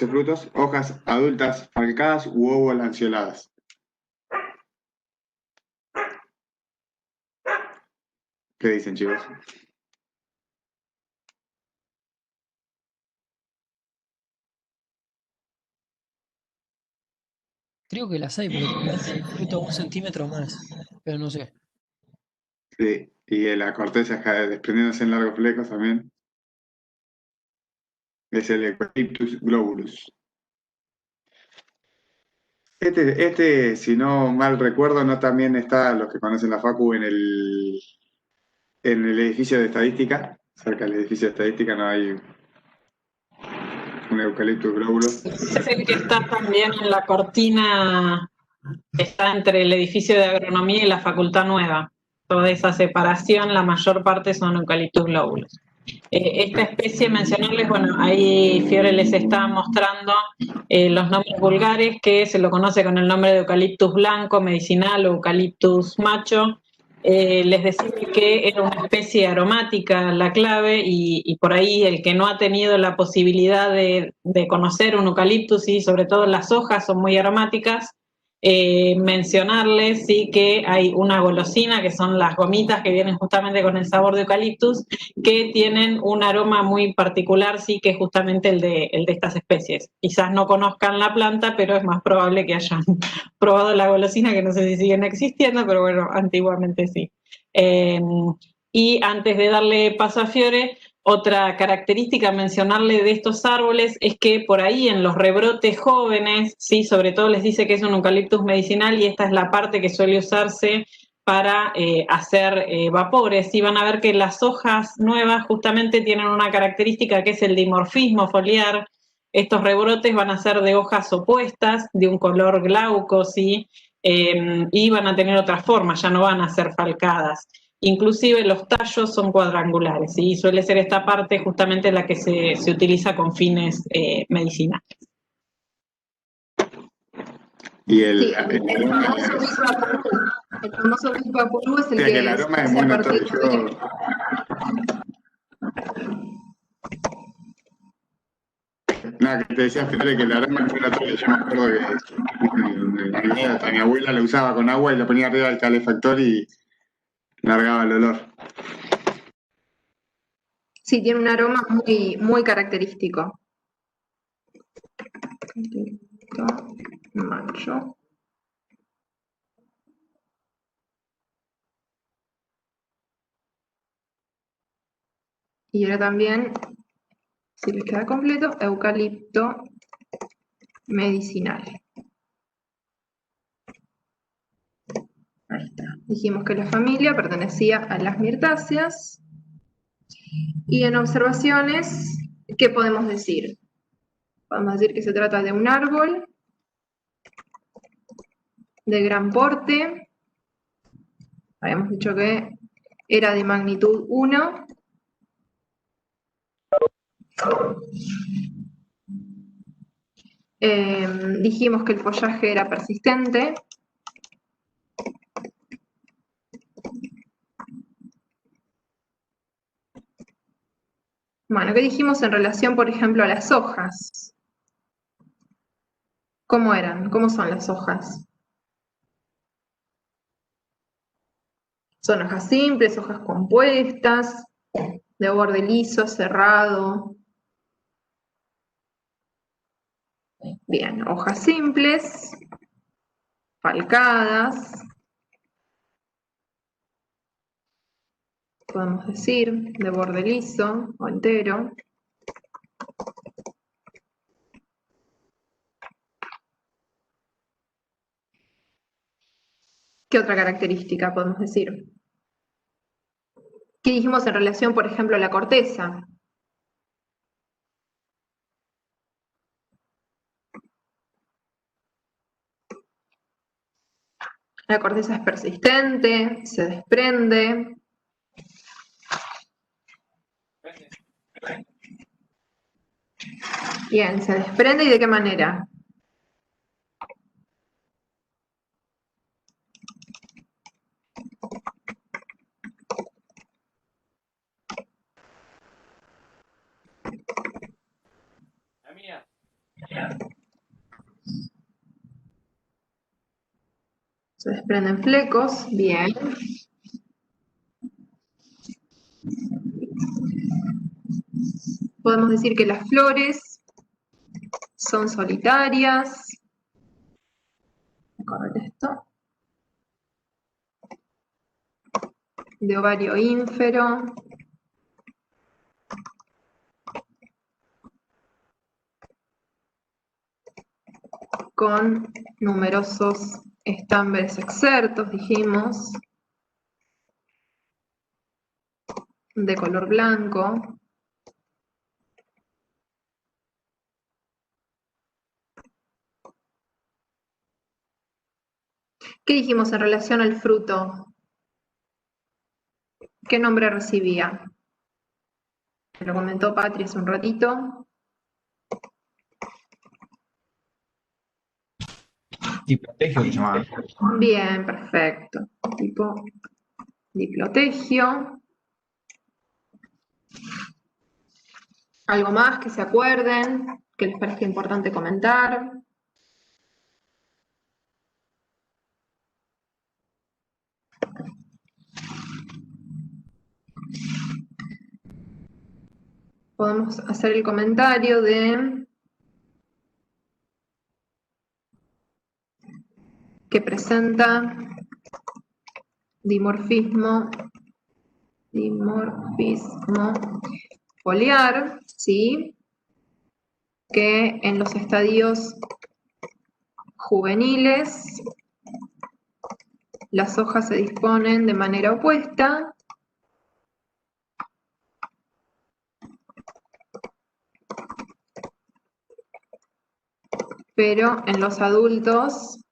frutos, hojas adultas falcadas u ovo-lanceoladas. ¿Qué dicen, chicos? Creo que las hay, porque tiene fruto 1 centímetro más, pero no sé. Sí, y la corteza desprendiéndose en largos flecos también. Es el Eucalyptus globulus. Este, si no mal recuerdo, no también está, los que conocen la Facu, en el edificio de estadística. Cerca del edificio de estadística no hay un Eucalyptus globulus. Es el que está también en la cortina, está entre el edificio de agronomía y la Facultad Nueva. Toda esa separación, la mayor parte son Eucalyptus globulus. Esta especie, mencionarles, bueno, ahí Fiore les está mostrando los nombres vulgares, que se lo conoce con el nombre de Eucalyptus blanco, medicinal o Eucalyptus macho. Les decía que era una especie aromática la clave y por ahí el que no ha tenido la posibilidad de conocer un eucaliptus y sobre todo las hojas son muy aromáticas, mencionarles sí que hay una golosina que son las gomitas que vienen justamente con el sabor de eucaliptus que tienen un aroma muy particular, sí que es justamente el de estas especies. Quizás no conozcan la planta, pero es más probable que hayan probado la golosina, que no sé si siguen existiendo, pero bueno, antiguamente sí. Y antes de darle paso a Fiore, otra característica a mencionarle de estos árboles es que por ahí en los rebrotes jóvenes, sí, sobre todo les dice que es un eucaliptus medicinal y esta es la parte que suele usarse para hacer vapores. Y van a ver que las hojas nuevas justamente tienen una característica que es el dimorfismo foliar. Estos rebrotes van a ser de hojas opuestas, de un color glauco, ¿sí? Y van a tener otra forma, ya no van a ser falcadas. Inclusive los tallos son cuadrangulares, y suele ser esta parte justamente la que se utiliza con fines medicinales. Y el famoso Big Vaporú es el que el aroma es se muy hace a partir notorio. Nada, que te decía, Fede, que el aroma es muy notorio. Yo me acuerdo que mi abuela lo usaba con agua y lo ponía arriba del calefactor y largaba el olor. Sí, tiene un aroma muy, muy característico. Macho. Y ahora también, si les queda completo, eucalipto medicinal. Ahí está. Dijimos que la familia pertenecía a las mirtáceas. Y en observaciones, ¿qué podemos decir? Podemos decir que se trata de un árbol de gran porte. Habíamos dicho que era de magnitud 1. Dijimos que el follaje era persistente. Bueno, ¿qué dijimos en relación, por ejemplo, a las hojas? ¿Cómo eran? ¿Cómo son las hojas? Son hojas simples, hojas compuestas, de borde liso, cerrado. Bien, hojas simples, falcadas, podemos decir, de borde liso o entero. ¿Qué otra característica podemos decir? ¿Qué dijimos en relación, por ejemplo, a la corteza? La corteza es persistente, se desprende. Bien, se desprende, ¿y de qué manera? Se desprenden flecos, bien. Podemos decir que las flores son solitarias. Voy a correr esto. De ovario ínfero. Con numerosos estambres exertos, dijimos, de color blanco. ¿Qué dijimos en relación al fruto? ¿Qué nombre recibía? Lo comentó Patri hace un ratito. Diplotegio se llamaba. Bien, perfecto. Tipo diplotegio. ¿Algo más que se acuerden? ¿Que les parezca importante comentar? Podemos hacer el comentario de que presenta dimorfismo foliar, ¿sí? Que en los estadios juveniles las hojas se disponen de manera opuesta. Pero en los adultos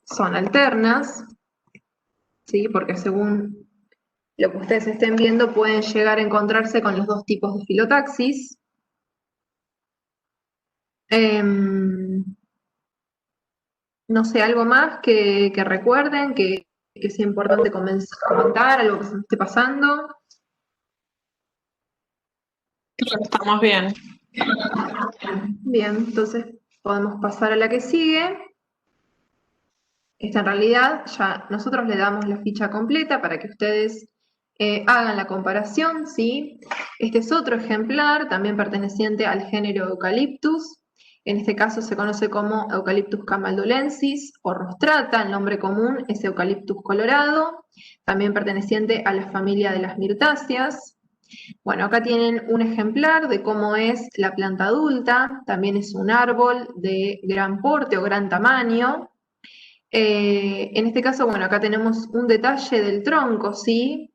son alternas, ¿sí? Porque según lo que ustedes estén viendo pueden llegar a encontrarse con los dos tipos de filotaxis. No sé, algo más que recuerden, que sea importante comentar, algo que se me esté pasando. Estamos bien. Bien, entonces podemos pasar a la que sigue. Esta en realidad ya nosotros le damos la ficha completa para que ustedes hagan la comparación, ¿sí? Este es otro ejemplar, también perteneciente al género Eucalyptus. En este caso se conoce como Eucalyptus camaldulensis o rostrata, el nombre común es Eucalyptus colorado, también perteneciente a la familia de las mirtáceas. Bueno, acá tienen un ejemplar de cómo es la planta adulta, también es un árbol de gran porte o gran tamaño. En este caso, bueno, acá tenemos un detalle del tronco, ¿sí?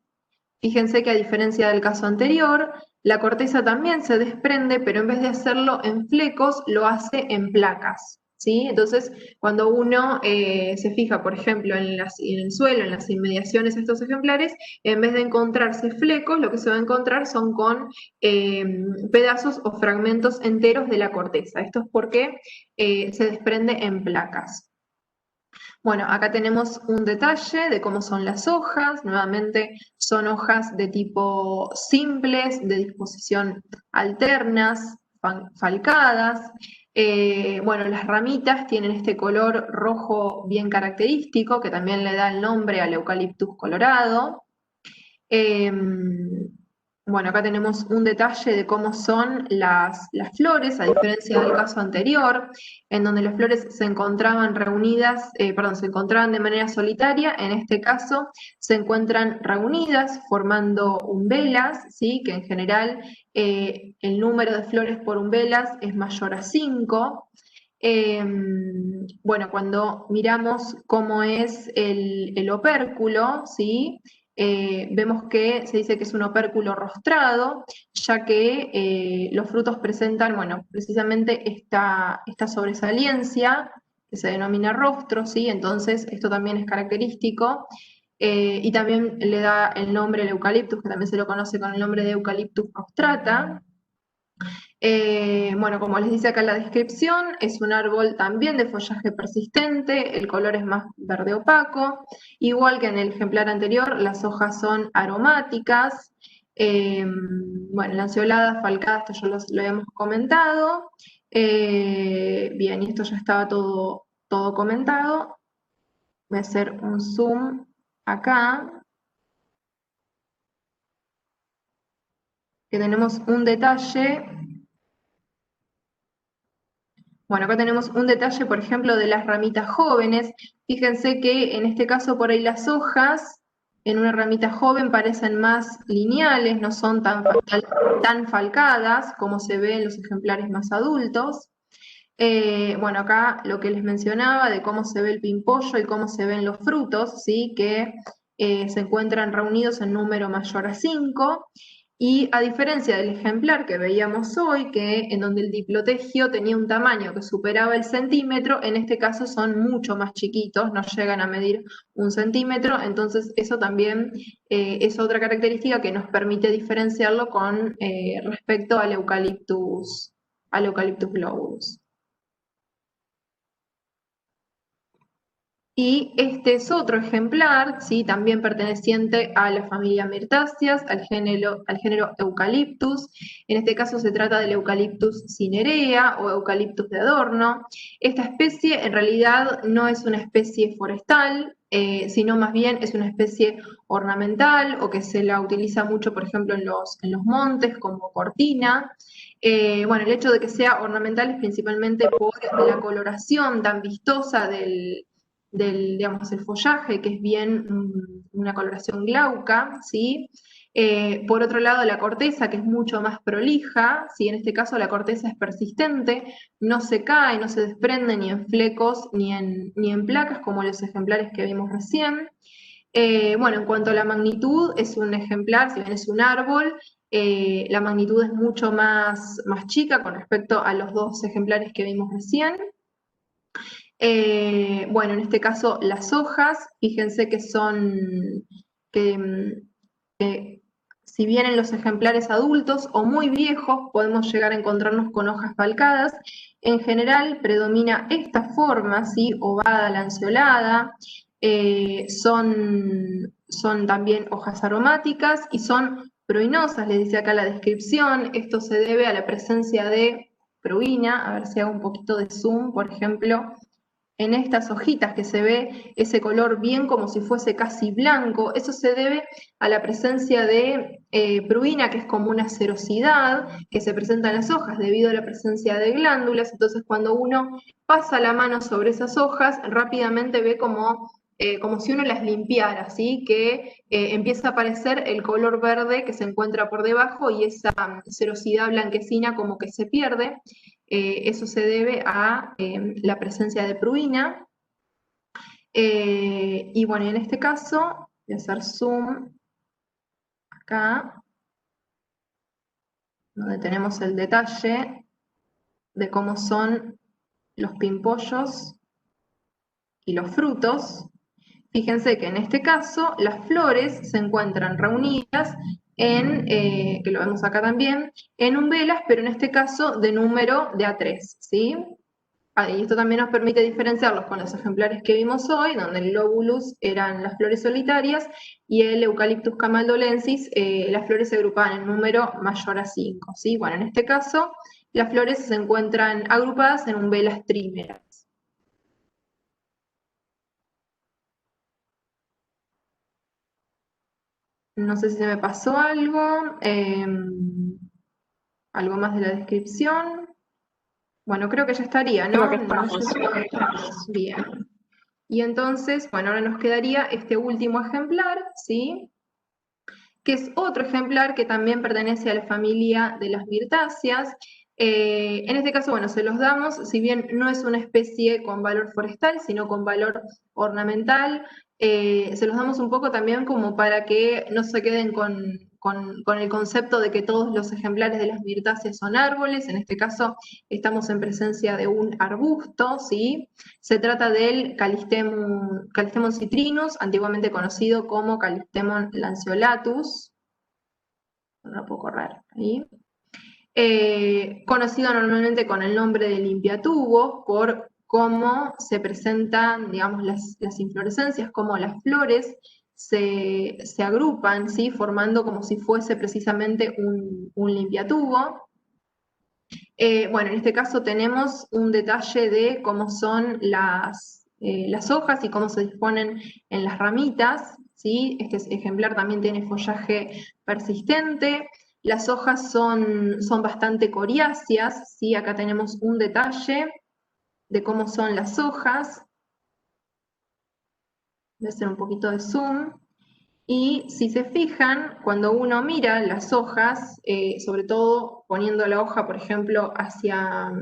Fíjense que a diferencia del caso anterior, la corteza también se desprende, pero en vez de hacerlo en flecos, lo hace en placas, ¿sí? Entonces, cuando uno se fija, por ejemplo, en el suelo, en las inmediaciones de estos ejemplares, en vez de encontrarse flecos, lo que se va a encontrar son con pedazos o fragmentos enteros de la corteza. Esto es porque se desprende en placas. Bueno, acá tenemos un detalle de cómo son las hojas. Nuevamente son hojas de tipo simples, de disposición alternas, falcadas. Bueno, las ramitas tienen este color rojo bien característico, que también le da el nombre al Eucaliptus colorado. Bueno, acá tenemos un detalle de cómo son las flores, a diferencia del caso anterior, en donde las flores se encontraban se encontraban de manera solitaria. En este caso se encuentran reunidas formando umbelas, ¿sí? Que en general el número de flores por umbelas es mayor a 5. Bueno, cuando miramos cómo es el opérculo, ¿sí? Vemos que se dice que es un opérculo rostrado, ya que los frutos presentan, bueno, precisamente esta sobresaliencia que se denomina rostro, ¿sí? Entonces esto también es característico. Y también le da el nombre al eucaliptus, que también se lo conoce con el nombre de Eucaliptus rostrata. Bueno, como les dice acá en la descripción, es un árbol también de follaje persistente, el color es más verde opaco, igual que en el ejemplar anterior, las hojas son aromáticas, bueno, lanceoladas, falcadas, esto ya lo habíamos comentado. Bien, y esto ya estaba todo comentado. Voy a hacer un zoom acá, que tenemos un detalle. Bueno, acá tenemos un detalle, por ejemplo, de las ramitas jóvenes. Fíjense que en este caso por ahí las hojas en una ramita joven parecen más lineales, no son tan falcadas como se ve en los ejemplares más adultos. Bueno, acá lo que les mencionaba de cómo se ve el pimpollo y cómo se ven los frutos, ¿sí? Que se encuentran reunidos en número mayor a 5. Y a diferencia del ejemplar que veíamos hoy, que en donde el diplotegio tenía un tamaño que superaba el centímetro, en este caso son mucho más chiquitos, no llegan a medir 1 centímetro, entonces eso también es otra característica que nos permite diferenciarlo con respecto al Eucaliptus globulus. Y este es otro ejemplar, ¿sí? También perteneciente a la familia Myrtaceae, al género Eucalyptus. En este caso se trata del Eucalyptus cinerea o Eucalyptus de adorno. Esta especie en realidad no es una especie forestal, sino más bien es una especie ornamental o que se la utiliza mucho, por ejemplo, en los montes como cortina. Bueno, el hecho de que sea ornamental es principalmente por la coloración tan vistosa digamos, el follaje, que es bien una coloración glauca, ¿sí? Por otro lado, la corteza, que es mucho más prolija, ¿sí? En este caso la corteza es persistente, no se cae, no se desprende ni en flecos ni en placas, como los ejemplares que vimos recién. Bueno, en cuanto a la magnitud, es un ejemplar, si bien es un árbol, la magnitud es mucho más chica con respecto a los dos ejemplares que vimos recién. Bueno, en este caso las hojas, fíjense que si bien en los ejemplares adultos o muy viejos podemos llegar a encontrarnos con hojas falcadas, en general predomina esta forma, ¿sí? Ovada, lanceolada, son también hojas aromáticas y son pruinosas, les dice acá la descripción. Esto se debe a la presencia de pruina. A ver si hago un poquito de zoom, por ejemplo. En estas hojitas que se ve ese color bien como si fuese casi blanco, eso se debe a la presencia de pruina, que es como una serosidad que se presenta en las hojas debido a la presencia de glándulas. Entonces cuando uno pasa la mano sobre esas hojas, rápidamente ve como si uno las limpiara, ¿sí? Que empieza a aparecer el color verde que se encuentra por debajo y esa serosidad blanquecina como que se pierde. Eso se debe a la presencia de pruina. Y bueno, en este caso, voy a hacer zoom acá, donde tenemos el detalle de cómo son los pimpollos y los frutos. Fíjense que en este caso las flores se encuentran reunidas en, que lo vemos acá también, en umbelas, pero en este caso de número de A3, ¿sí? Y esto también nos permite diferenciarlos con los ejemplares que vimos hoy, donde el lóbulus eran las flores solitarias y el Eucalyptus camaldulensis, las flores se agrupaban en número mayor a 5, ¿sí? Bueno, en este caso las flores se encuentran agrupadas en umbelas trímeras. No sé si se me pasó algo, algo más de la descripción. Bueno, creo que ya estaría, ¿no? Creo que estamos. Bien. Y entonces, bueno, ahora nos quedaría este último ejemplar, ¿sí? Que es otro ejemplar que también pertenece a la familia de las mirtáceas. En este caso, bueno, se los damos, si bien no es una especie con valor forestal, sino con valor ornamental, se los damos un poco también como para que no se queden con el concepto de que todos los ejemplares de las mirtáceas son árboles. En este caso estamos en presencia de un arbusto, ¿sí? Se trata del Callistemon citrinus, antiguamente conocido como Callistemon lanceolatus. No lo puedo correr ahí. Conocido normalmente con el nombre de limpiatubos por cómo se presentan, digamos, las inflorescencias, cómo las flores se agrupan, ¿sí? Formando como si fuese precisamente un limpiatubo. Bueno, en este caso tenemos un detalle de cómo son las hojas y cómo se disponen en las ramitas, ¿sí? Este ejemplar también tiene follaje persistente. Las hojas son bastante coriáceas, ¿sí? Acá tenemos un detalle de cómo son las hojas. Voy a hacer un poquito de zoom. Y si se fijan, cuando uno mira las hojas, sobre todo poniendo la hoja, por ejemplo, hacia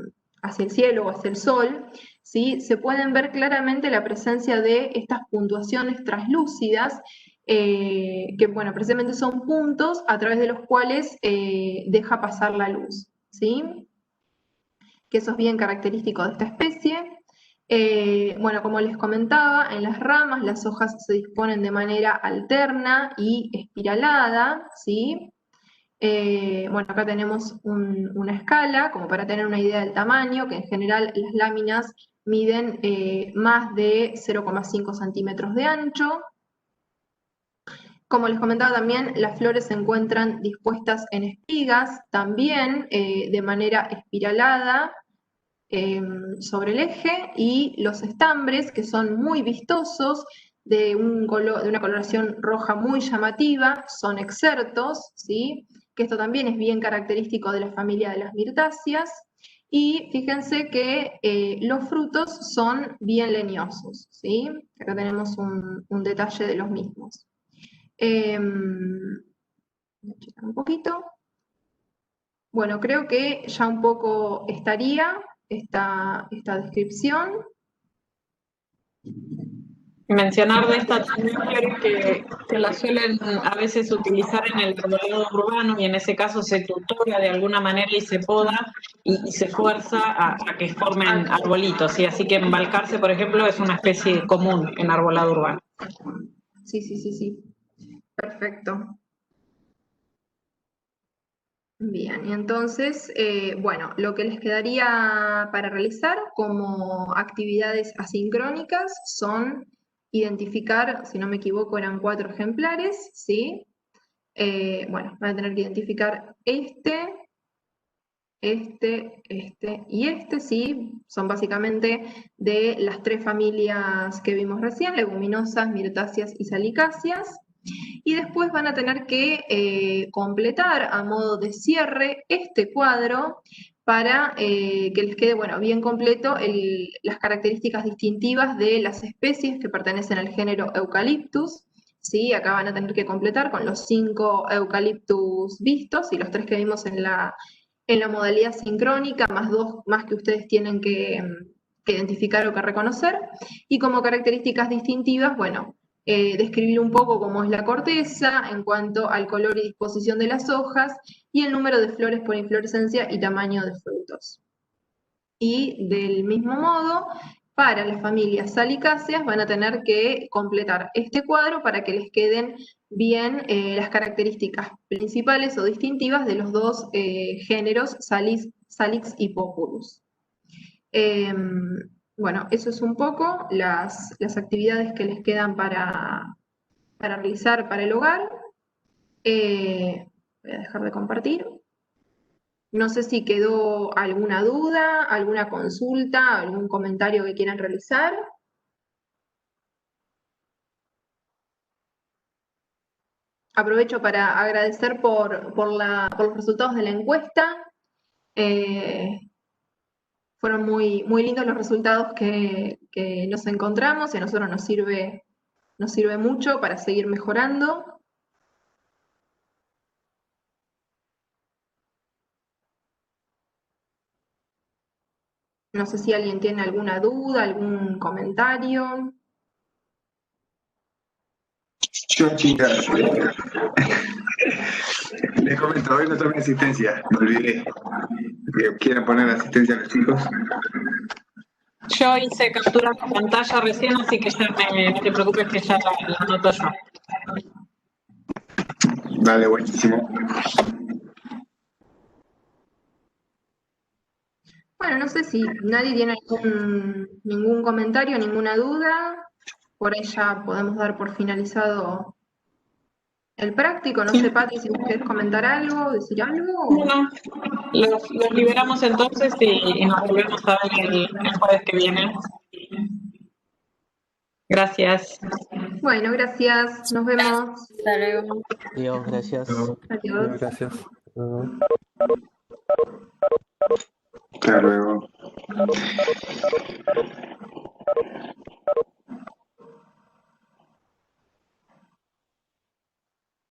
el cielo o hacia el sol, ¿sí? Se pueden ver claramente la presencia de estas puntuaciones translúcidas, que, bueno, precisamente son puntos a través de los cuales deja pasar la luz, ¿sí? Que eso es bien característico de esta especie. Bueno, como les comentaba, en las ramas las hojas se disponen de manera alterna y espiralada, ¿sí? Bueno, acá tenemos una escala, como para tener una idea del tamaño, que en general las láminas miden más de 0,5 centímetros de ancho. Como les comentaba también, las flores se encuentran dispuestas en espigas, también de manera espiralada, sobre el eje, y los estambres, que son muy vistosos, de una coloración roja muy llamativa, son exertos, ¿sí? Que esto también es bien característico de la familia de las mirtáceas, y fíjense que los frutos son bien leñosos, ¿sí? Acá tenemos un detalle de los mismos. Voy a checar un poquito. Bueno, creo que ya un poco estaría esta descripción. Mencionar de esta también que la suelen a veces utilizar en el arbolado urbano, y en ese caso se tutora de alguna manera y se poda y se fuerza a que formen arbolitos, ¿sí? Así que embalcarse, por ejemplo, es una especie común en arbolado urbano. Sí. Perfecto. Bien, y entonces, bueno, lo que les quedaría para realizar como actividades asincrónicas son identificar, si no me equivoco, eran 4 ejemplares, ¿sí? Bueno, van a tener que identificar este y este, ¿sí? Son básicamente de las 3 familias que vimos recién, leguminosas, mirtáceas y salicáceas. Y después van a tener que completar a modo de cierre este cuadro para que les quede, bueno, bien completo las características distintivas de las especies que pertenecen al género Eucalyptus. ¿Sí? Acá van a tener que completar con los 5 Eucalyptus vistos y los 3 que vimos en la modalidad sincrónica, más 2 más que ustedes tienen que identificar o que reconocer. Y como características distintivas, bueno, describir un poco cómo es la corteza en cuanto al color y disposición de las hojas y el número de flores por inflorescencia y tamaño de frutos. Y del mismo modo, para las familias salicáceas van a tener que completar este cuadro para que les queden bien las características principales o distintivas de los dos géneros, Salix y Populus. Bueno, eso es un poco las actividades que les quedan para realizar para el hogar. Voy a dejar de compartir. No sé si quedó alguna duda, alguna consulta, algún comentario que quieran realizar. Aprovecho para agradecer por los resultados de la encuesta. Fueron muy lindos los resultados que nos encontramos y a nosotros nos sirve mucho para seguir mejorando. No sé si alguien tiene alguna duda, algún comentario. Yo, chicas, les comento, hoy no tomé asistencia, me olvidé. ¿Quieren poner asistencia a los chicos? Yo hice captura de pantalla recién, así que ya no te preocupes que ya la anoto yo. Dale, buenísimo. Bueno, no sé si nadie tiene ningún comentario, ninguna duda. Por ahí ya podemos dar por finalizado el práctico. No sé, Pati, si vos querés comentar algo, decir algo. Bueno, los liberamos entonces y nos volvemos a ver el jueves que viene. Gracias. Bueno, gracias. Nos vemos. Hasta luego. Adiós, gracias. Adiós. Gracias. Hasta luego.